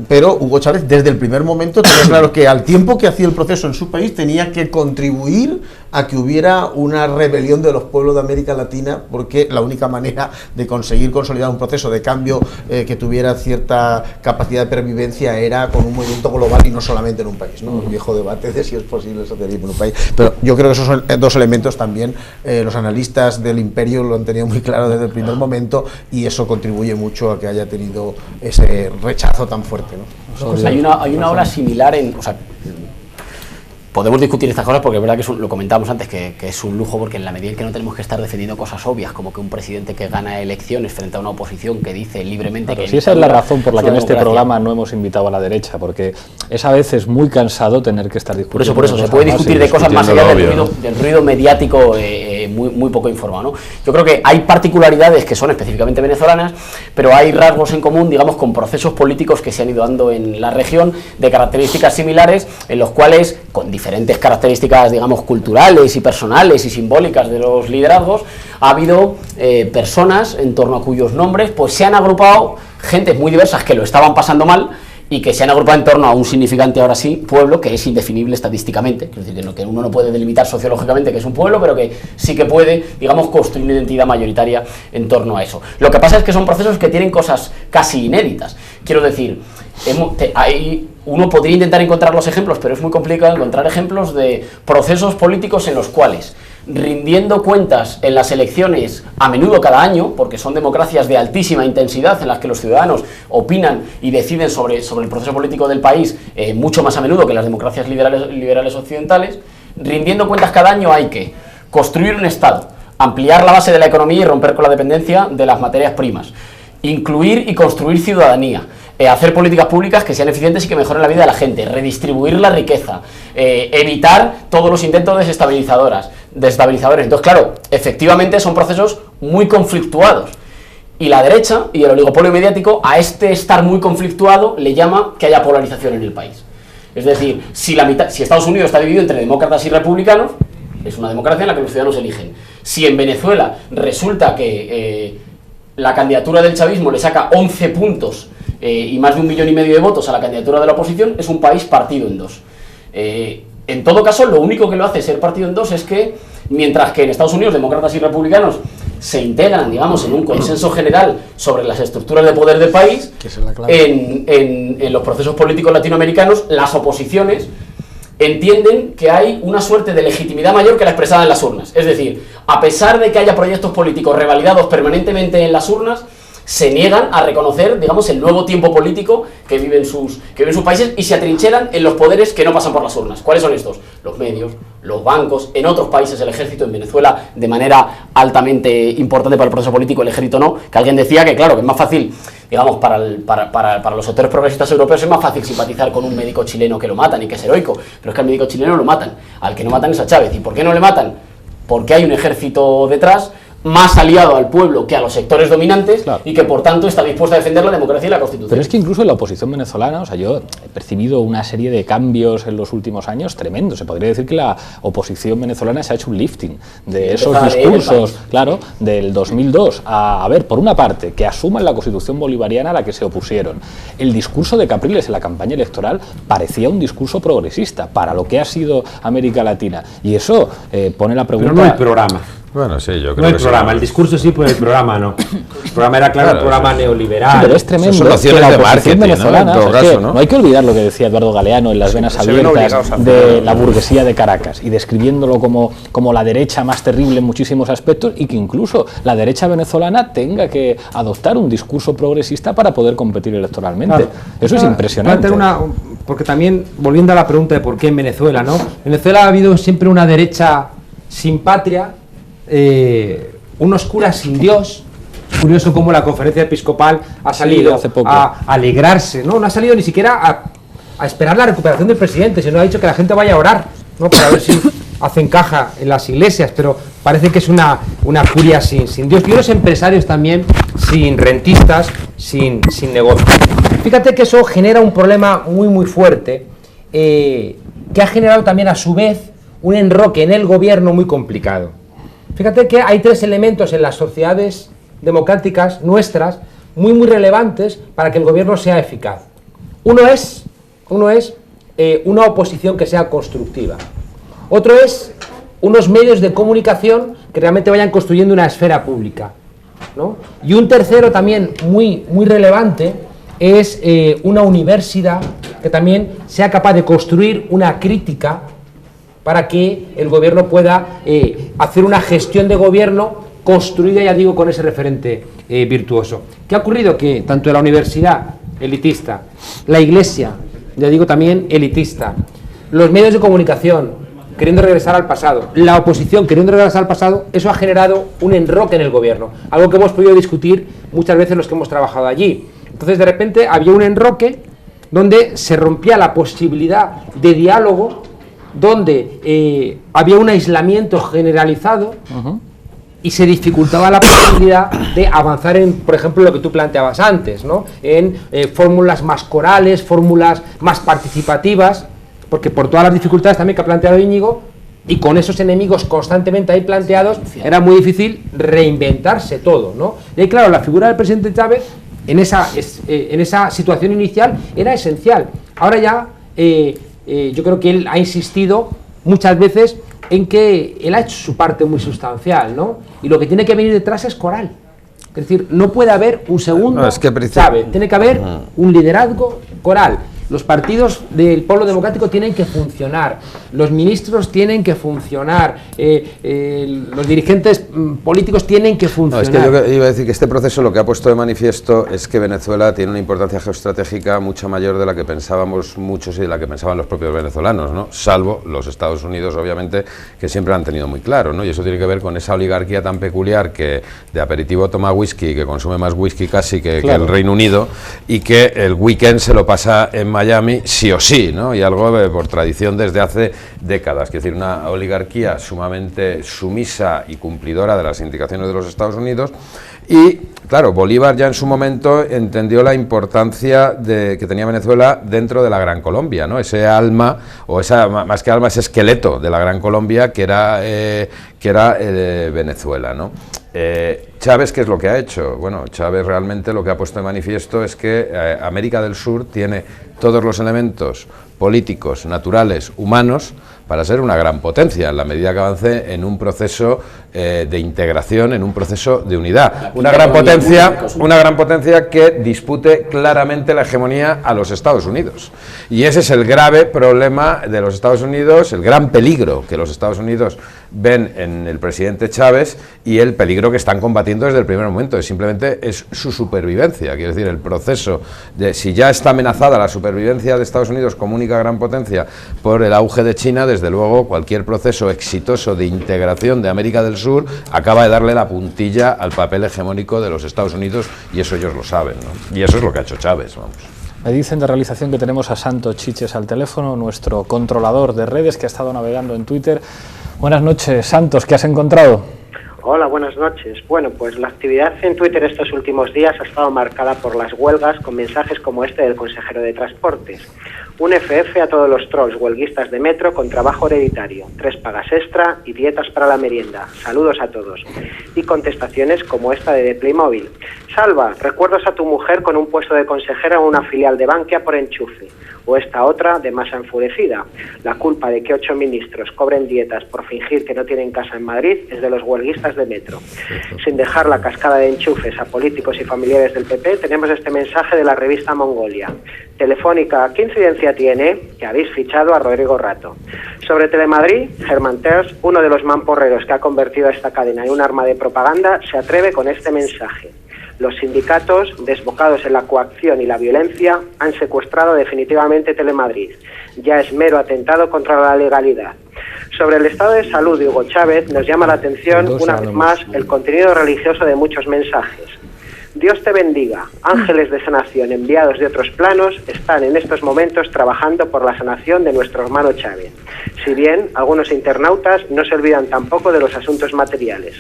pero Hugo Chávez desde el primer momento tenía claro que al tiempo que hacía el proceso en su país tenía que contribuir a que hubiera una rebelión de los pueblos de América Latina, porque la única manera de conseguir consolidar un proceso de cambio que tuviera cierta capacidad de pervivencia era con un movimiento global y no solamente en un país, ¿no? Un viejo debate de si es posible el socialismo en un país, pero yo creo que esos son dos elementos también, los analistas del imperio lo han tenido muy claro desde el primer momento y eso contribuye mucho a que haya tenido ese rechazo tan fuerte, ¿no? Pues hay una ola similar o sea, podemos discutir estas cosas porque es verdad que lo comentábamos antes, que es un lujo, porque en la medida en que no tenemos que estar defendiendo cosas obvias, como que un presidente que gana elecciones frente a una oposición que dice libremente que... Sí, esa es la razón por la que en este programa no hemos invitado a la derecha, porque es a veces muy cansado tener que estar discutiendo. Por eso, se puede discutir de cosas más allá del ruido mediático muy poco informado, ¿no? Yo creo que hay particularidades que son específicamente venezolanas, pero hay rasgos en común, digamos, con procesos políticos que se han ido dando en la región, de características similares, en los cuales, con diferentes características, digamos, culturales y personales y simbólicas de los liderazgos, ha habido personas en torno a cuyos nombres pues se han agrupado gentes muy diversas que lo estaban pasando mal y que se han agrupado en torno a un significante, ahora sí, pueblo que es indefinible estadísticamente, es decir, que uno no puede delimitar sociológicamente que es un pueblo, pero que sí que puede, digamos, construir una identidad mayoritaria en torno a eso. Lo que pasa es que son procesos que tienen cosas casi inéditas. Quiero decir, uno podría intentar encontrar los ejemplos, pero es muy complicado encontrar ejemplos de procesos políticos en los cuales, rindiendo cuentas en las elecciones a menudo cada año, porque son democracias de altísima intensidad en las que los ciudadanos opinan y deciden sobre el proceso político del país mucho más a menudo que las democracias liberales occidentales, rindiendo cuentas cada año hay que construir un Estado, ampliar la base de la economía y romper con la dependencia de las materias primas, incluir y construir ciudadanía, hacer políticas públicas que sean eficientes y que mejoren la vida de la gente, redistribuir la riqueza, evitar todos los intentos desestabilizadores. Entonces, claro, efectivamente son procesos muy conflictuados. Y la derecha y el oligopolio mediático a este estar muy conflictuado le llama que haya polarización en el país. Es decir, si Estados Unidos está dividido entre demócratas y republicanos, es una democracia en la que los ciudadanos eligen. Si en Venezuela resulta que la candidatura del chavismo le saca 11 puntos y más de 1,5 millones de votos a la candidatura de la oposición, es un país partido en dos. En todo caso, lo único que lo hace ser partido en dos es que, mientras que en Estados Unidos demócratas y republicanos se integran, digamos, en un consenso general sobre las estructuras de poder del país, en los procesos políticos latinoamericanos, las oposiciones entienden que hay una suerte de legitimidad mayor que la expresada en las urnas. Es decir, a pesar de que haya proyectos políticos revalidados permanentemente en las urnas, se niegan a reconocer, digamos, el nuevo tiempo político que viven sus países y se atrincheran en los poderes que no pasan por las urnas. ¿Cuáles son estos? Los medios, los bancos, en otros países el ejército, en Venezuela de manera altamente importante para el proceso político, el ejército no, que alguien decía que claro, que es más fácil, digamos, para los sectores progresistas europeos es más fácil simpatizar con un médico chileno que lo matan y que es heroico, pero es que al médico chileno lo matan, al que no matan es a Chávez. ¿Y por qué no le matan? Porque hay un ejército detrás más aliado al pueblo que a los sectores dominantes, y que por tanto está dispuesto a defender la democracia y la Constitución. Pero es que incluso en la oposición venezolana, o sea, yo he percibido una serie de cambios en los últimos años tremendos. Se podría decir que la oposición venezolana se ha hecho un lifting de esos discursos, claro, del 2002. A ver, por una parte, que asuman la Constitución bolivariana a la que se opusieron. El discurso de Capriles en la campaña electoral parecía un discurso progresista para lo que ha sido América Latina. Y eso pone la pregunta... Pero no el programa. Bueno, sí, yo creo no el que programa, sí. el discurso sí, pero el programa no. El programa era claro, el programa neoliberal. Sí, pero es tremendo que la oposición venezolana, ¿no? En todo caso, ¿no? No hay que olvidar lo que decía Eduardo Galeano en Las venas abiertas de la burguesía de Caracas, y describiéndolo como la derecha más terrible en muchísimos aspectos, y que incluso la derecha venezolana tenga que adoptar un discurso progresista para poder competir electoralmente. Claro. Eso es impresionante. Porque también, volviendo a la pregunta de por qué en Venezuela, ¿no? En Venezuela ha habido siempre una derecha sin patria, unos curas sin Dios. Es curioso cómo la conferencia episcopal ha salido a alegrarse, ¿no? No ha salido ni siquiera a esperar la recuperación del presidente, sino ha dicho que la gente vaya a orar, ¿no? Para ver si hacen caja en las iglesias, pero parece que es una curia sin Dios. Y unos empresarios también sin rentistas, sin negocio. Fíjate que eso genera un problema muy fuerte, que ha generado también a su vez un enroque en el gobierno muy complicado. Fíjate que hay tres elementos en las sociedades democráticas nuestras muy relevantes para que el gobierno sea eficaz. Uno es una oposición que sea constructiva. Otro es unos medios de comunicación que realmente vayan construyendo una esfera pública, ¿no? Y un tercero también muy relevante es una universidad que también sea capaz de construir una crítica para que el gobierno pueda hacer una gestión de gobierno construida, ya digo, con ese referente virtuoso. ¿Qué ha ocurrido? Que tanto la universidad elitista, la iglesia, ya digo, también elitista, los medios de comunicación queriendo regresar al pasado, la oposición queriendo regresar al pasado, eso ha generado un enroque en el gobierno, algo que hemos podido discutir muchas veces los que hemos trabajado allí. Entonces, de repente, había un enroque donde se rompía la posibilidad de diálogo, donde había un aislamiento generalizado y se dificultaba la posibilidad de avanzar en, por ejemplo, lo que tú planteabas antes, ¿no? En fórmulas más corales, fórmulas más participativas, porque por todas las dificultades también que ha planteado Íñigo, y con esos enemigos constantemente ahí planteados, era muy difícil reinventarse todo, ¿no? Y ahí, claro, la figura del presidente Chávez en esa situación inicial era esencial. Ahora ya yo creo que él ha insistido muchas veces en que él ha hecho su parte muy sustancial, ¿no? Y lo que tiene que venir detrás es coral. Es decir, no puede haber un segundo Chávez, tiene que haber un liderazgo coral. Los partidos del pueblo democrático tienen que funcionar, los ministros tienen que funcionar, los dirigentes políticos tienen que funcionar. No, es que yo iba a decir que este proceso lo que ha puesto de manifiesto es que Venezuela tiene una importancia geoestratégica mucho mayor de la que pensábamos muchos y de la que pensaban los propios venezolanos, ¿no? Salvo los Estados Unidos, obviamente, que siempre lo han tenido muy claro, ¿no? Y eso tiene que ver con esa oligarquía tan peculiar que de aperitivo toma whisky, que consume más whisky casi que el Reino Unido, y que el weekend se lo pasa en Miami sí o sí, ¿no? Y algo por tradición desde hace décadas, es decir, una oligarquía sumamente sumisa y cumplidora de las indicaciones de los Estados Unidos. Y claro, Bolívar ya en su momento entendió la importancia que tenía Venezuela dentro de la Gran Colombia, ¿no? Ese alma, o más que alma, ese esqueleto de la Gran Colombia que era Venezuela, ¿no? Chávez, ¿qué es lo que ha hecho? Bueno, Chávez realmente lo que ha puesto de manifiesto es que América del Sur tiene todos los elementos políticos, naturales, humanos, para ser una gran potencia, en la medida que avance en un proceso de integración, en un proceso de unidad. Una gran potencia que dispute claramente la hegemonía a los Estados Unidos. Y ese es el grave problema de los Estados Unidos, el gran peligro que los Estados Unidos ven en el presidente Chávez y el peligro que están combatiendo desde el primer momento. Simplemente es su supervivencia, quiero decir, el proceso de, si ya está amenazada la supervivencia de Estados Unidos como única gran potencia por el auge de China, desde luego cualquier proceso exitoso de integración de América del Sur acaba de darle la puntilla al papel hegemónico de los Estados Unidos, y eso ellos lo saben, ¿no? Y eso es lo que ha hecho Chávez, vamos. Me dicen de realización que tenemos a Santos Chiches al teléfono, nuestro controlador de redes que ha estado navegando en Twitter. Buenas noches, Santos, ¿qué has encontrado? Hola, buenas noches. Bueno, pues la actividad en Twitter estos últimos días ha estado marcada por las huelgas con mensajes como este del consejero de Transportes. Un FF a todos los trolls huelguistas de metro con trabajo hereditario, 3 pagas extra y dietas para la merienda. Saludos a todos. Y contestaciones como esta de Playmobil. Salva, recuerdos a tu mujer con un puesto de consejera en una filial de Bankia por enchufe. O esta otra de Masa enfurecida. La culpa de que 8 ministros cobren dietas por fingir que no tienen casa en Madrid es de los huelguistas de metro. Sin dejar la cascada de enchufes a políticos y familiares del PP, tenemos este mensaje de la revista Mongolia. Telefónica, ¿qué incidencia tiene que habéis fichado a Rodrigo Rato? Sobre Telemadrid, Germán Terç, uno de los mamporreros que ha convertido a esta cadena en un arma de propaganda, se atreve con este mensaje. Los sindicatos, desbocados en la coacción y la violencia, han secuestrado definitivamente Telemadrid. Ya es mero atentado contra la legalidad. Sobre el estado de salud de Hugo Chávez, nos llama la atención una vez más el contenido religioso de muchos mensajes. Dios te bendiga. Ángeles de sanación enviados de otros planos están en estos momentos trabajando por la sanación de nuestro hermano Chávez. Si bien algunos internautas no se olvidan tampoco de los asuntos materiales.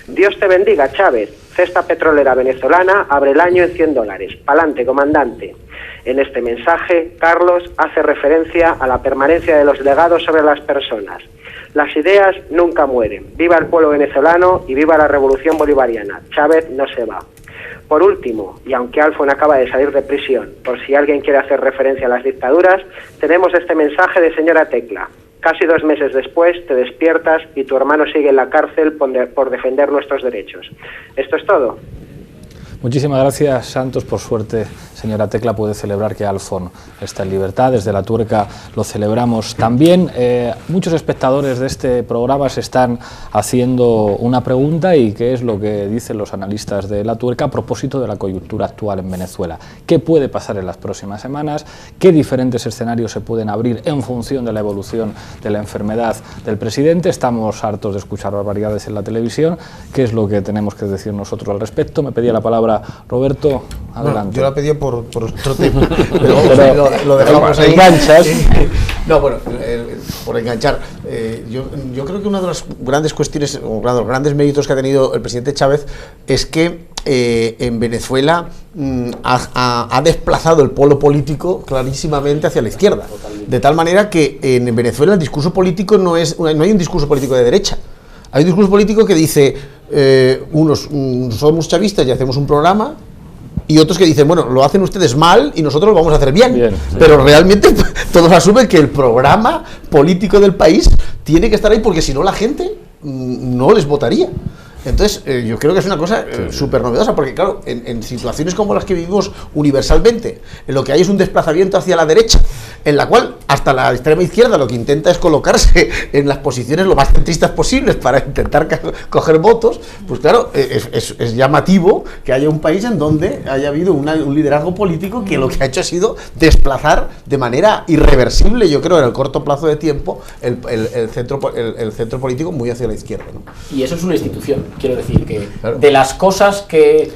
Dios te bendiga, Chávez. Cesta petrolera venezolana abre el año en $100. Pa'lante, comandante. En este mensaje, Carlos hace referencia a la permanencia de los legados sobre las personas. Las ideas nunca mueren. Viva el pueblo venezolano y viva la revolución bolivariana. Chávez no se va. Por último, y aunque Alfon acaba de salir de prisión, por si alguien quiere hacer referencia a las dictaduras, tenemos este mensaje de señora Tecla. Casi 2 meses después te despiertas y tu hermano sigue en la cárcel por defender nuestros derechos. Esto es todo. Muchísimas gracias, Santos. Por suerte, señora Tecla puede celebrar que Alfon está en libertad. Desde La Tuerca lo celebramos también. Muchos espectadores de este programa se están haciendo una pregunta, y qué es lo que dicen los analistas de La Tuerca a propósito de la coyuntura actual en Venezuela. ¿Qué puede pasar en las próximas semanas? ¿Qué diferentes escenarios se pueden abrir en función de la evolución de la enfermedad del presidente? Estamos hartos de escuchar barbaridades en la televisión. ¿Qué es lo que tenemos que decir nosotros al respecto? Me pedía la palabra Roberto, adelante. No, yo la pedía por otro tema, pero lo dejamos ahí. Enganchas. No, bueno, por enganchar. Yo creo que una de las grandes cuestiones, o de los grandes méritos que ha tenido el presidente Chávez es que en Venezuela ha desplazado el polo político clarísimamente hacia la izquierda. De tal manera que en Venezuela el discurso político no hay un discurso político de derecha. Hay un discurso político que dice, unos somos chavistas y hacemos un programa, y otros que dicen, bueno, lo hacen ustedes mal y nosotros lo vamos a hacer bien. Sí. Pero realmente todos asumen que el programa político del país tiene que estar ahí, porque si no la gente no les votaría. Entonces, yo creo que es una cosa súper novedosa, porque claro, en situaciones como las que vivimos universalmente, en lo que hay es un desplazamiento hacia la derecha, en la cual hasta la extrema izquierda lo que intenta es colocarse en las posiciones lo más centristas posibles para intentar coger votos, pues claro, es llamativo que haya un país en donde haya habido un liderazgo político que lo que ha hecho ha sido desplazar de manera irreversible, yo creo, en el corto plazo de tiempo, el centro político muy hacia la izquierda, ¿no? Y eso es una institución. Quiero decir que de las cosas que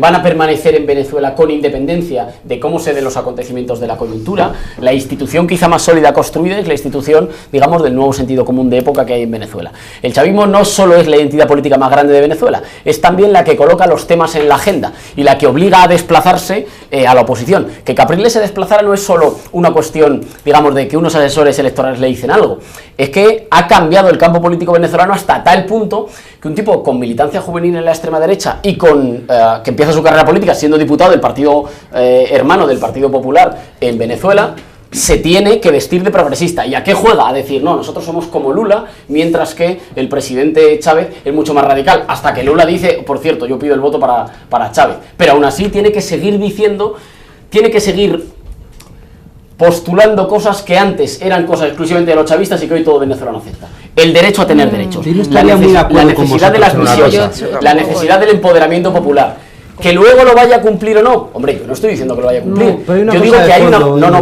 van a permanecer en Venezuela con independencia de cómo se den los acontecimientos de la coyuntura, la institución quizá más sólida construida es la institución, digamos, del nuevo sentido común de época que hay en Venezuela. El chavismo no solo es la identidad política más grande de Venezuela, es también la que coloca los temas en la agenda y la que obliga a desplazarse a la oposición. Que Capriles se desplazara no es solo una cuestión, digamos, de que unos asesores electorales le dicen algo, es que ha cambiado el campo político venezolano hasta tal punto que un tipo con militancia juvenil en la extrema derecha y con que empieza su carrera política siendo diputado del partido hermano del Partido Popular en Venezuela, se tiene que vestir de progresista. ¿Y a qué juega? A decir, no, nosotros somos como Lula, mientras que el presidente Chávez es mucho más radical. Hasta que Lula dice, por cierto, yo pido el voto para Chávez. Pero aún así tiene que seguir diciendo, tiene que seguir postulando cosas que antes eran cosas exclusivamente de los chavistas y que hoy todo venezolano acepta. El derecho a tener derechos, la necesidad de las misiones, la necesidad del empoderamiento popular. Que luego lo vaya a cumplir o no, hombre, yo no estoy diciendo que lo vaya a cumplir. Yo digo que hay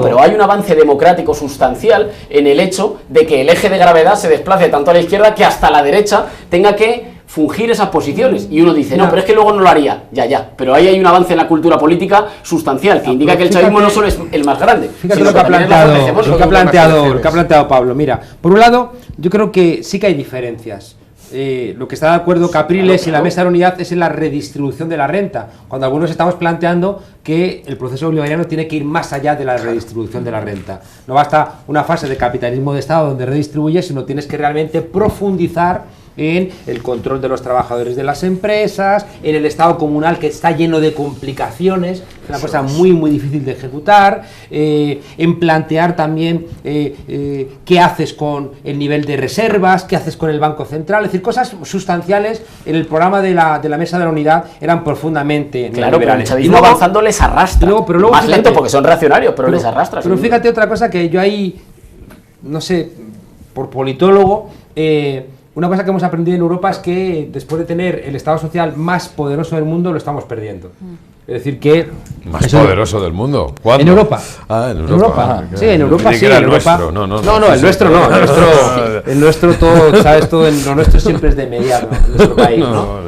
pero hay un avance democrático sustancial en el hecho de que el eje de gravedad se desplace tanto a la izquierda que hasta la derecha tenga que fungir esas posiciones, y uno dice, no, pero es que luego no lo haría, ya, pero ahí hay un avance en la cultura política sustancial, que indica que el chavismo no solo es el más grande, fíjate lo que ha planteado Pablo. Mira, por un lado, yo creo que sí que hay diferencias. lo que está de acuerdo Capriles y la Mesa de la Unidad es en la redistribución de la renta, cuando algunos estamos planteando que el proceso bolivariano tiene que ir más allá de la redistribución de la renta. No basta una fase de capitalismo de Estado donde redistribuyes, sino tienes que realmente profundizar en el control de los trabajadores de las empresas, en el Estado comunal que está lleno de complicaciones, es una cosa muy muy difícil de ejecutar, en plantear también qué haces con el nivel de reservas, qué haces con el Banco Central, es decir, cosas sustanciales en el programa de la Mesa de la Unidad eran profundamente claro, pero el neoliberales. chavismo avanzando les arrastra, pero luego, más fíjate, lento porque son reaccionarios, pero les arrastra. Pero fíjate otra cosa que yo ahí, no sé, por politólogo, una cosa que hemos aprendido en Europa es que después de tener el Estado social más poderoso del mundo, lo estamos perdiendo. Es decir, que... Más poderoso del mundo. ¿Cuándo? En Europa. Ah, en Europa. Sí, en Europa sí. En En Europa. Nuestro. No, el nuestro no. El nuestro todo, ¿sabes? Todo, lo nuestro siempre es de mediano, en nuestro país, ¿no?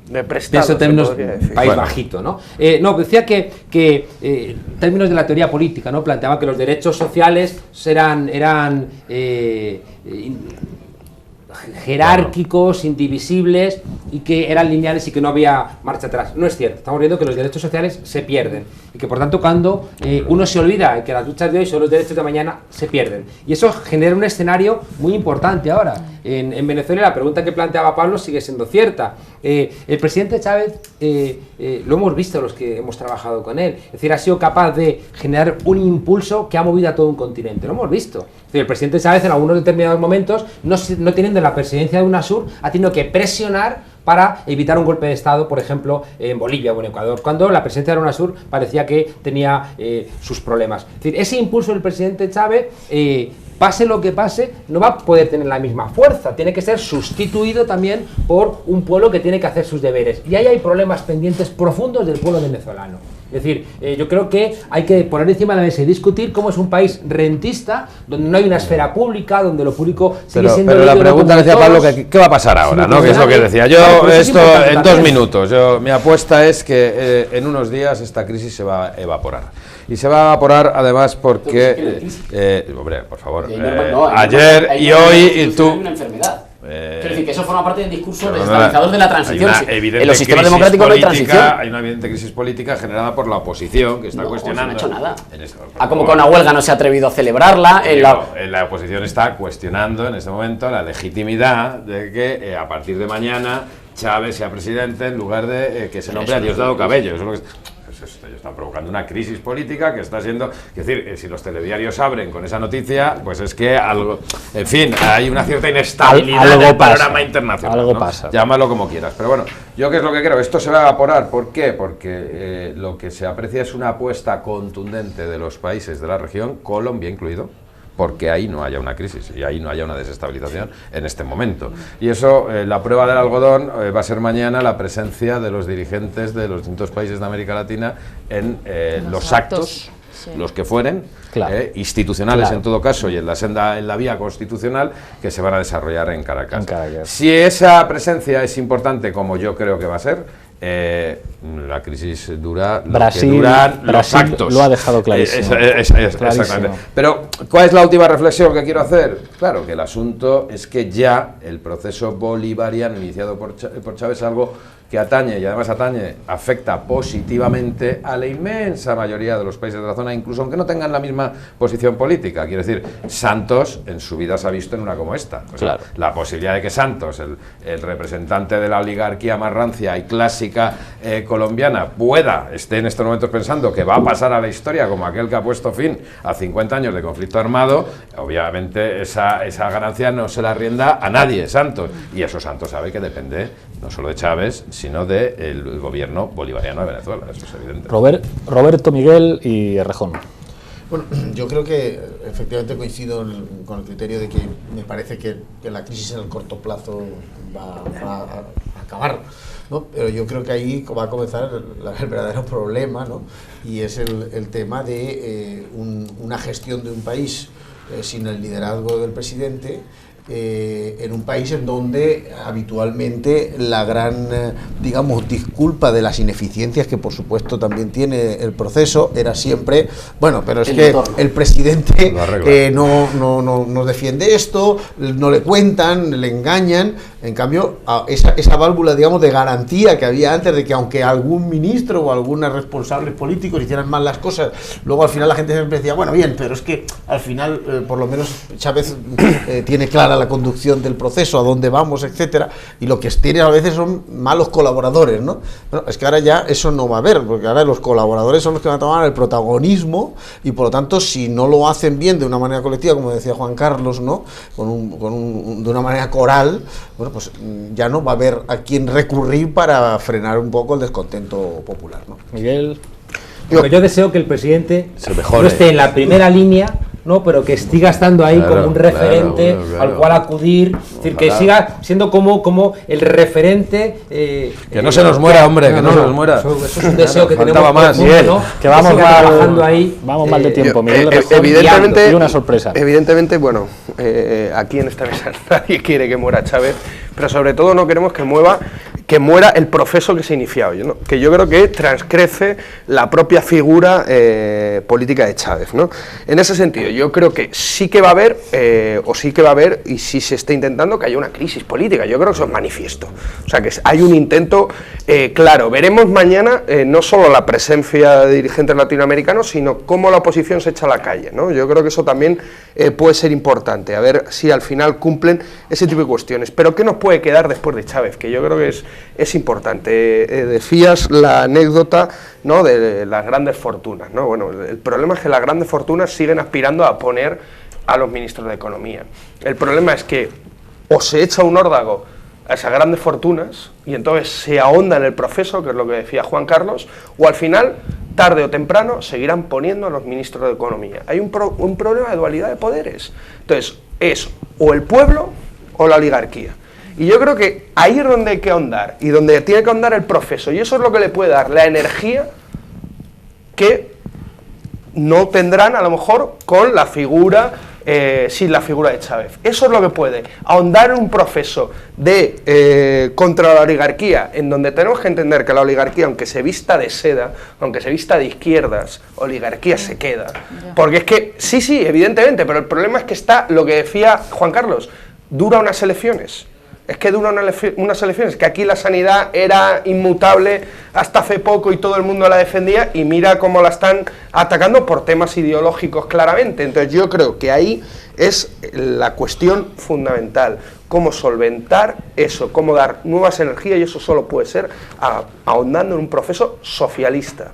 De prestado, eso en términos país bueno. bajito, ¿no? No, decía que en términos de la teoría política, ¿no? Planteaba que los derechos sociales eran jerárquicos, indivisibles y que eran lineales y que no había marcha atrás. No es cierto. Estamos viendo que los derechos sociales se pierden y que por tanto cuando uno se olvida que las luchas de hoy son los derechos de mañana, se pierden. Y eso genera un escenario muy importante ahora. En Venezuela la pregunta que planteaba Pablo sigue siendo cierta. El presidente Chávez, lo hemos visto los que hemos trabajado con él, es decir, ha sido capaz de generar un impulso que ha movido a todo un continente. Lo hemos visto. Es decir, el presidente Chávez en algunos determinados momentos, no teniendo la presidencia de UNASUR, ha tenido que presionar para evitar un golpe de Estado, por ejemplo, en Bolivia o en Ecuador, cuando la presidencia de UNASUR parecía que tenía sus problemas. Es decir, ese impulso del presidente Chávez, pase lo que pase, no va a poder tener la misma fuerza, tiene que ser sustituido también por un pueblo que tiene que hacer sus deberes. Y ahí hay problemas pendientes profundos del pueblo venezolano. Es decir, yo creo que hay que poner encima de la mesa y discutir cómo es un país rentista, donde no hay una esfera pública, donde lo público sigue siendo... Pero la pregunta decía Pablo, ¿qué va a pasar ahora? ¿No? Que es lo que decía. Yo, esto en 2 minutos, mi apuesta es que en unos días esta crisis se va a evaporar. Y se va a evaporar además porque... hombre, por favor, ayer y hoy... y tú, una enfermedad. Quiero decir que eso forma parte del discurso desestabilizador de la transición. En los sistemas democráticos no hay transición. Hay una evidente crisis política generada por la oposición que está cuestionando. No ha hecho nada. Como con la huelga no se ha atrevido a celebrarla. La oposición está cuestionando en este momento la legitimidad de que a partir de mañana Chávez sea presidente en lugar de que se nombre a Diosdado Cabello. Eso es lo que están provocando una crisis política que está siendo, es decir, si los telediarios abren con esa noticia, pues es que algo, en fin, hay una cierta inestabilidad en el panorama internacional. Algo ¿no? pasa. Llámalo como quieras, pero bueno, yo qué es lo que creo, esto se va a evaporar, ¿por qué? Porque lo que se aprecia es una apuesta contundente de los países de la región, Colombia incluido, porque ahí no haya una crisis y ahí no haya una desestabilización en este momento. Y eso, la prueba del algodón va a ser mañana la presencia de los dirigentes de los distintos países de América Latina en los actos, sí, los que fueren, institucionales en todo caso y en la vía constitucional que se van a desarrollar en Caracas. Si esa presencia es importante, como yo creo que va a ser, la crisis dura Brasil, lo que duran los actos. Lo ha dejado clarísimo. Exactamente. Pero, ¿cuál es la última reflexión que quiero hacer? Claro, que el asunto es que ya el proceso bolivariano iniciado por Chávez es algo que atañe, y además afecta positivamente a la inmensa mayoría de los países de la zona, incluso aunque no tengan la misma posición política. Quiero decir, Santos en su vida se ha visto en una como esta. O sea, la posibilidad de que Santos, el representante de la oligarquía más rancia y clásica colombiana, esté en estos momentos pensando que va a pasar a la historia como aquel que ha puesto fin a 50 años de conflicto armado, obviamente esa ganancia no se la rienda a nadie, Santos. Y eso Santos sabe que depende no solo de Chávez, sino del gobierno bolivariano de Venezuela, eso es evidente. Roberto, Miguel y Errejón. Bueno, yo creo que efectivamente coincido con el criterio de que me parece que la crisis en el corto plazo va a acabar, ¿no? Pero yo creo que ahí va a comenzar el verdadero problema, ¿no? Y es el tema de una gestión de un país sin el liderazgo del presidente, en un país en donde habitualmente la gran, digamos, disculpa de las ineficiencias que por supuesto también tiene el proceso era siempre, bueno, pero es que el presidente no defiende esto, no le cuentan, le engañan. En cambio, esa válvula, digamos, de garantía que había antes de que aunque algún ministro o algunos responsables políticos hicieran mal las cosas, luego al final la gente siempre decía, bueno, bien, pero es que al final por lo menos Chávez tiene clara la conducción del proceso, a dónde vamos, etcétera, y lo que tiene a veces son malos colaboradores, ¿no? Bueno, es que ahora ya eso no va a haber, porque ahora los colaboradores son los que van a tomar el protagonismo y por lo tanto si no lo hacen bien de una manera colectiva, como decía Juan Carlos, ¿no? De una manera coral, bueno, pues ya no va a haber a quién recurrir para frenar un poco el descontento popular, ¿no? Miguel. Yo deseo que el presidente no esté en la primera línea, ¿no? Pero que siga estando ahí como un referente al cual acudir, es decir, que siga siendo como el referente. Que no se nos muera, hombre, que no se nos muera. Eso es un deseo que tenemos más, ¿no? Que vamos trabajando ahí. Vamos mal de tiempo, Miguel. Evidentemente, y una sorpresa. Evidentemente, bueno, aquí en esta mesa nadie quiere que muera Chávez, pero sobre todo no queremos que muera el proceso que se ha iniciado, ¿no? Que yo creo que transgrede la propia figura política de Chávez, ¿no? En ese sentido, yo creo que sí que va a haber, y sí se está intentando que haya una crisis política. Yo creo que eso es manifiesto. O sea, que hay un intento claro. Veremos mañana no solo la presencia de dirigentes latinoamericanos, sino cómo la oposición se echa a la calle, ¿no? Yo creo que eso también puede ser importante, a ver si al final cumplen ese tipo de cuestiones. Pero ¿qué nos puede quedar después de Chávez? Que yo creo que es importante. Decías la anécdota, ¿no?, de las grandes fortunas, ¿no? Bueno, el problema es que las grandes fortunas siguen aspirando a poner a los ministros de Economía. El problema es que o se echa un órdago a esas grandes fortunas y entonces se ahonda en el proceso, que es lo que decía Juan Carlos, o al final, tarde o temprano, seguirán poniendo a los ministros de Economía. Hay un problema de dualidad de poderes. Entonces, es o el pueblo o la oligarquía. Y yo creo que ahí es donde hay que ahondar, y donde tiene que ahondar el proceso, y eso es lo que le puede dar la energía que no tendrán a lo mejor con la figura, sin la figura de Chávez. Eso es lo que puede ahondar en un proceso de contra la oligarquía, en donde tenemos que entender que la oligarquía, aunque se vista de seda, aunque se vista de izquierdas, oligarquía se queda. Porque es que, sí, evidentemente, pero el problema es que está lo que decía Juan Carlos, dura unas elecciones. Es que dura unas elecciones, que aquí la sanidad era inmutable hasta hace poco y todo el mundo la defendía, y mira cómo la están atacando por temas ideológicos claramente. Entonces yo creo que ahí es la cuestión fundamental, cómo solventar eso, cómo dar nuevas energías, y eso solo puede ser ahondando en un proceso socialista.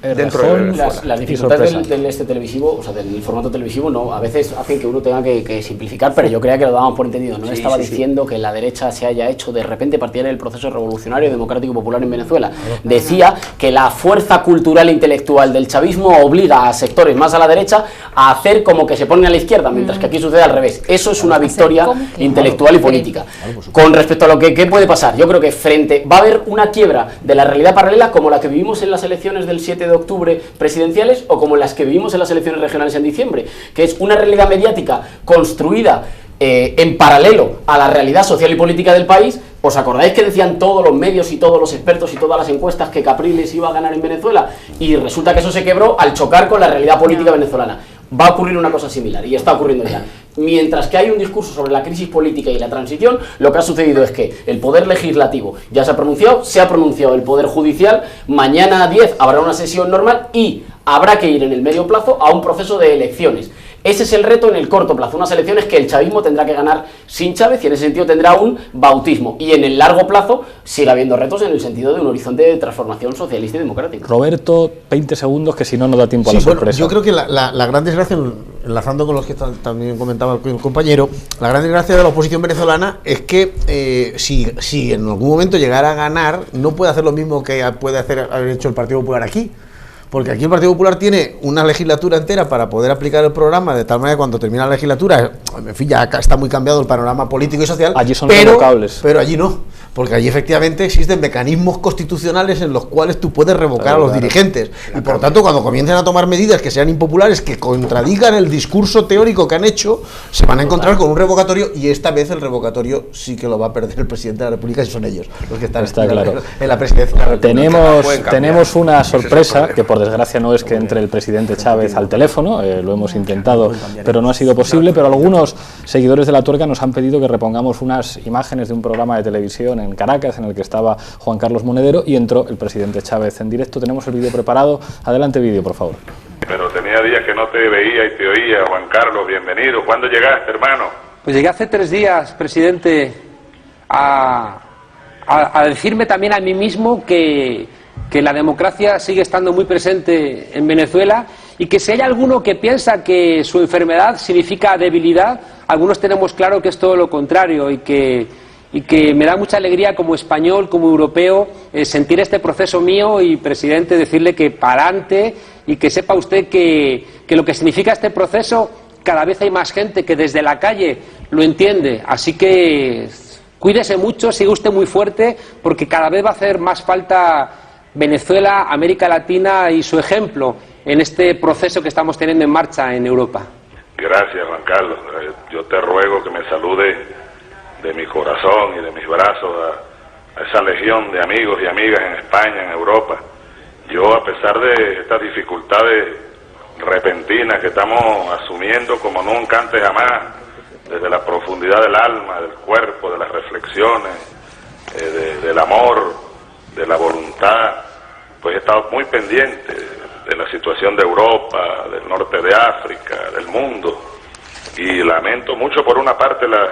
Dentro de las dificultades del televisivo, o sea, del formato televisivo, no, a veces hacen que uno tenga que simplificar, pero yo creía que lo dábamos por entendido. No estaba diciendo que la derecha se haya hecho de repente partidaria del proceso revolucionario, democrático y popular en Venezuela. Decía que la fuerza cultural e intelectual del chavismo obliga a sectores más a la derecha a hacer como que se ponen a la izquierda, mientras que aquí sucede al revés. Eso es una victoria intelectual y política. Con respecto a lo que ¿qué puede pasar? Yo creo que va a haber una quiebra de la realidad paralela como la que vivimos en las elecciones del 7 de octubre presidenciales, o como las que vivimos en las elecciones regionales en diciembre, que es una realidad mediática construida en paralelo a la realidad social y política del país. ¿Os acordáis que decían todos los medios y todos los expertos y todas las encuestas que Capriles iba a ganar en Venezuela? Y resulta que eso se quebró al chocar con la realidad política venezolana. Va a ocurrir una cosa similar, y está ocurriendo ya. Mientras que hay un discurso sobre la crisis política y la transición, lo que ha sucedido es que el Poder Legislativo ya se ha pronunciado el Poder Judicial, mañana a 10 habrá una sesión normal y habrá que ir en el medio plazo a un proceso de elecciones. Ese es el reto en el corto plazo, unas elecciones que el chavismo tendrá que ganar sin Chávez, y en ese sentido tendrá un bautismo. Y en el largo plazo sigue habiendo retos en el sentido de un horizonte de transformación socialista y democrática. Roberto, 20 segundos, que si no, no da tiempo a la sorpresa. Yo creo que la gran desgracia, enlazando con los que también comentaba el compañero, la gran desgracia de la oposición venezolana es que si en algún momento llegara a ganar, no puede hacer lo mismo que puede haber hecho el Partido Popular aquí. Porque aquí el Partido Popular tiene una legislatura entera para poder aplicar el programa, de tal manera que cuando termina la legislatura, en fin, ya está muy cambiado el panorama político y social. Allí son revocables. Pero allí no. porque allí efectivamente existen mecanismos constitucionales en los cuales tú puedes revocar a los dirigentes, y por lo tanto cuando comiencen a tomar medidas que sean impopulares, que contradigan el discurso teórico que han hecho, se van a encontrar con un revocatorio, y esta vez el revocatorio sí que lo va a perder el presidente de la República, y son ellos los que están claro. en la presidencia de la Tenemos República. una sorpresa, que por desgracia no es que entre el presidente Chávez al teléfono, lo hemos intentado, pero no ha sido posible, pero algunos seguidores de La Tuerca nos han pedido que repongamos unas imágenes de un programa de televisión en Caracas en el que estaba Juan Carlos Monedero y entró el presidente Chávez en directo. Tenemos el vídeo preparado. Adelante vídeo, por favor. Pero tenía días que no te veía y te oía. Juan Carlos, bienvenido. ¿Cuándo llegaste, hermano? Pues llegué hace 3 días, presidente, a decirme también a mí mismo que la democracia sigue estando muy presente en Venezuela, y que si hay alguno que piensa que su enfermedad significa debilidad, algunos tenemos claro que es todo lo contrario, y que me da mucha alegría como español, como europeo, sentir este proceso mío, y presidente, decirle que para adelante, y que sepa usted que lo que significa este proceso, cada vez hay más gente que desde la calle lo entiende, así que cuídese mucho, sigue usted muy fuerte, porque cada vez va a hacer más falta Venezuela, América Latina y su ejemplo en este proceso que estamos teniendo en marcha en Europa. Gracias, Juan Carlos. Yo te ruego que me salude de mi corazón y de mis brazos a esa legión de amigos y amigas en España, en Europa. Yo, a pesar de estas dificultades repentinas que estamos asumiendo como nunca antes jamás, desde la profundidad del alma, del cuerpo, de las reflexiones, del amor, de la voluntad, pues he estado muy pendiente de la situación de Europa, del norte de África, del mundo, y lamento mucho por una parte la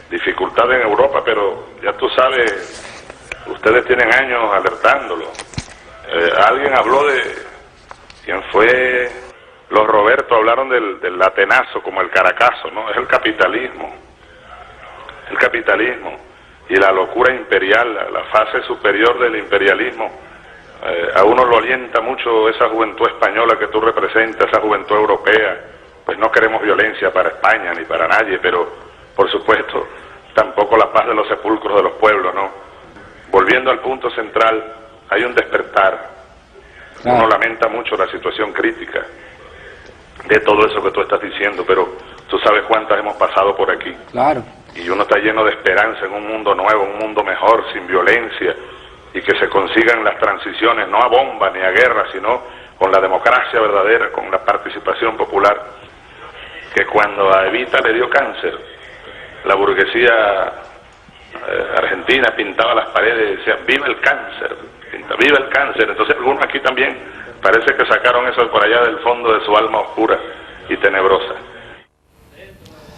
dificultad en Europa, pero ya tú sabes, ustedes tienen años alertándolo. Alguien habló de, ¿quién fue? Los Roberto hablaron del latenazo como el caracazo, ¿no? Es el capitalismo y la locura imperial, la fase superior del imperialismo. A uno lo alienta mucho esa juventud española que tú representas, esa juventud europea. Pues no queremos violencia para España ni para nadie, pero por supuesto tampoco la paz de los sepulcros de los pueblos, ¿no? Volviendo al punto central, hay un despertar. Claro. Uno lamenta mucho la situación crítica de todo eso que tú estás diciendo, pero tú sabes cuántas hemos pasado por aquí. Claro. Y uno está lleno de esperanza en un mundo nuevo, un mundo mejor, sin violencia, y que se consigan las transiciones, no a bomba ni a guerra, sino con la democracia verdadera, con la participación popular, que cuando a Evita le dio cáncer, la burguesía argentina pintaba las paredes y decía, viva el cáncer, viva el cáncer. Entonces algunos aquí también parece que sacaron eso por allá del fondo de su alma oscura y tenebrosa.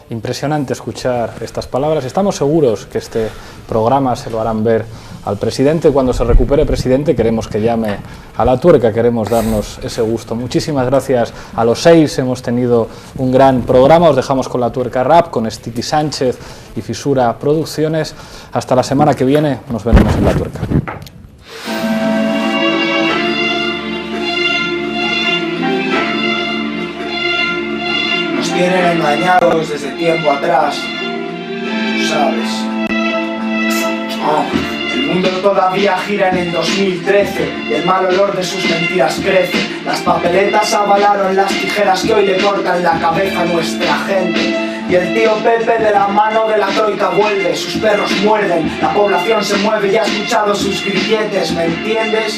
Impresionante escuchar estas palabras. Estamos seguros que este programa se lo harán ver al presidente. Cuando se recupere, presidente, queremos que llame a La Tuerca, queremos darnos ese gusto. Muchísimas gracias a los 6, hemos tenido un gran programa. Os dejamos con La Tuerca Rap, con Sticky Sánchez y Fisura Producciones. Hasta la semana que viene, nos veremos en La Tuerca. Vienen engañados desde tiempo atrás, tú sabes. El mundo todavía gira en el 2013 y el mal olor de sus mentiras crece. Las papeletas avalaron las tijeras que hoy le cortan la cabeza a nuestra gente. Y el tío Pepe de la mano de la troika vuelve, sus perros muerden, la población se mueve y ha escuchado sus grilletes, ¿me entiendes?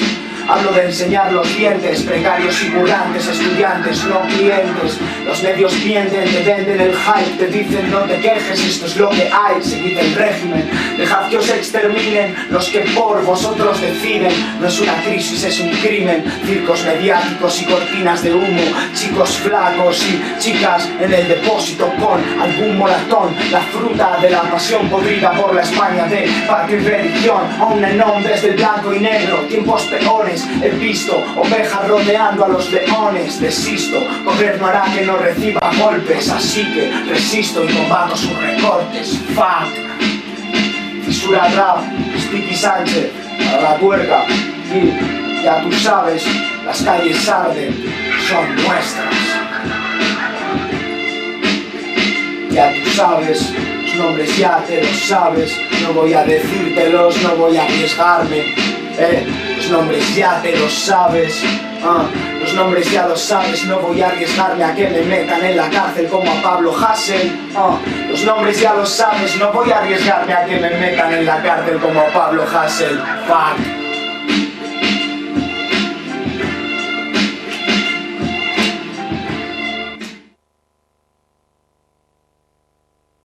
Hablo de enseñar los dientes, precarios y burlantes, estudiantes, no clientes. Los medios mienten, te venden el hype, te dicen no te quejes, esto es lo que hay, seguid el régimen. Dejad que os exterminen los que por vosotros deciden. No es una crisis, es un crimen. Circos mediáticos y cortinas de humo, chicos flacos y chicas en el depósito con algún moratón. La fruta de la pasión podrida por la España de patria y religión. On and on desde el blanco y negro, tiempos peores. He visto ovejas rodeando a los leones. Desisto, gobierno hará que no reciba golpes, así que resisto y combato sus recortes. Fuck. Fisura Rap, Sticky Sánchez, para La Tuerca. Y ya tú sabes, las calles arden, son nuestras. Ya tú sabes, Los nombres ya te los sabes, no voy a decírtelos, no voy a arriesgarme. Los nombres ya te los sabes. Los nombres ya los sabes, no voy a arriesgarme a que me metan en la cárcel como a Pablo Hasél. Los nombres ya los sabes, no voy a arriesgarme a que me metan en la cárcel como a Pablo Hasél. Fuck.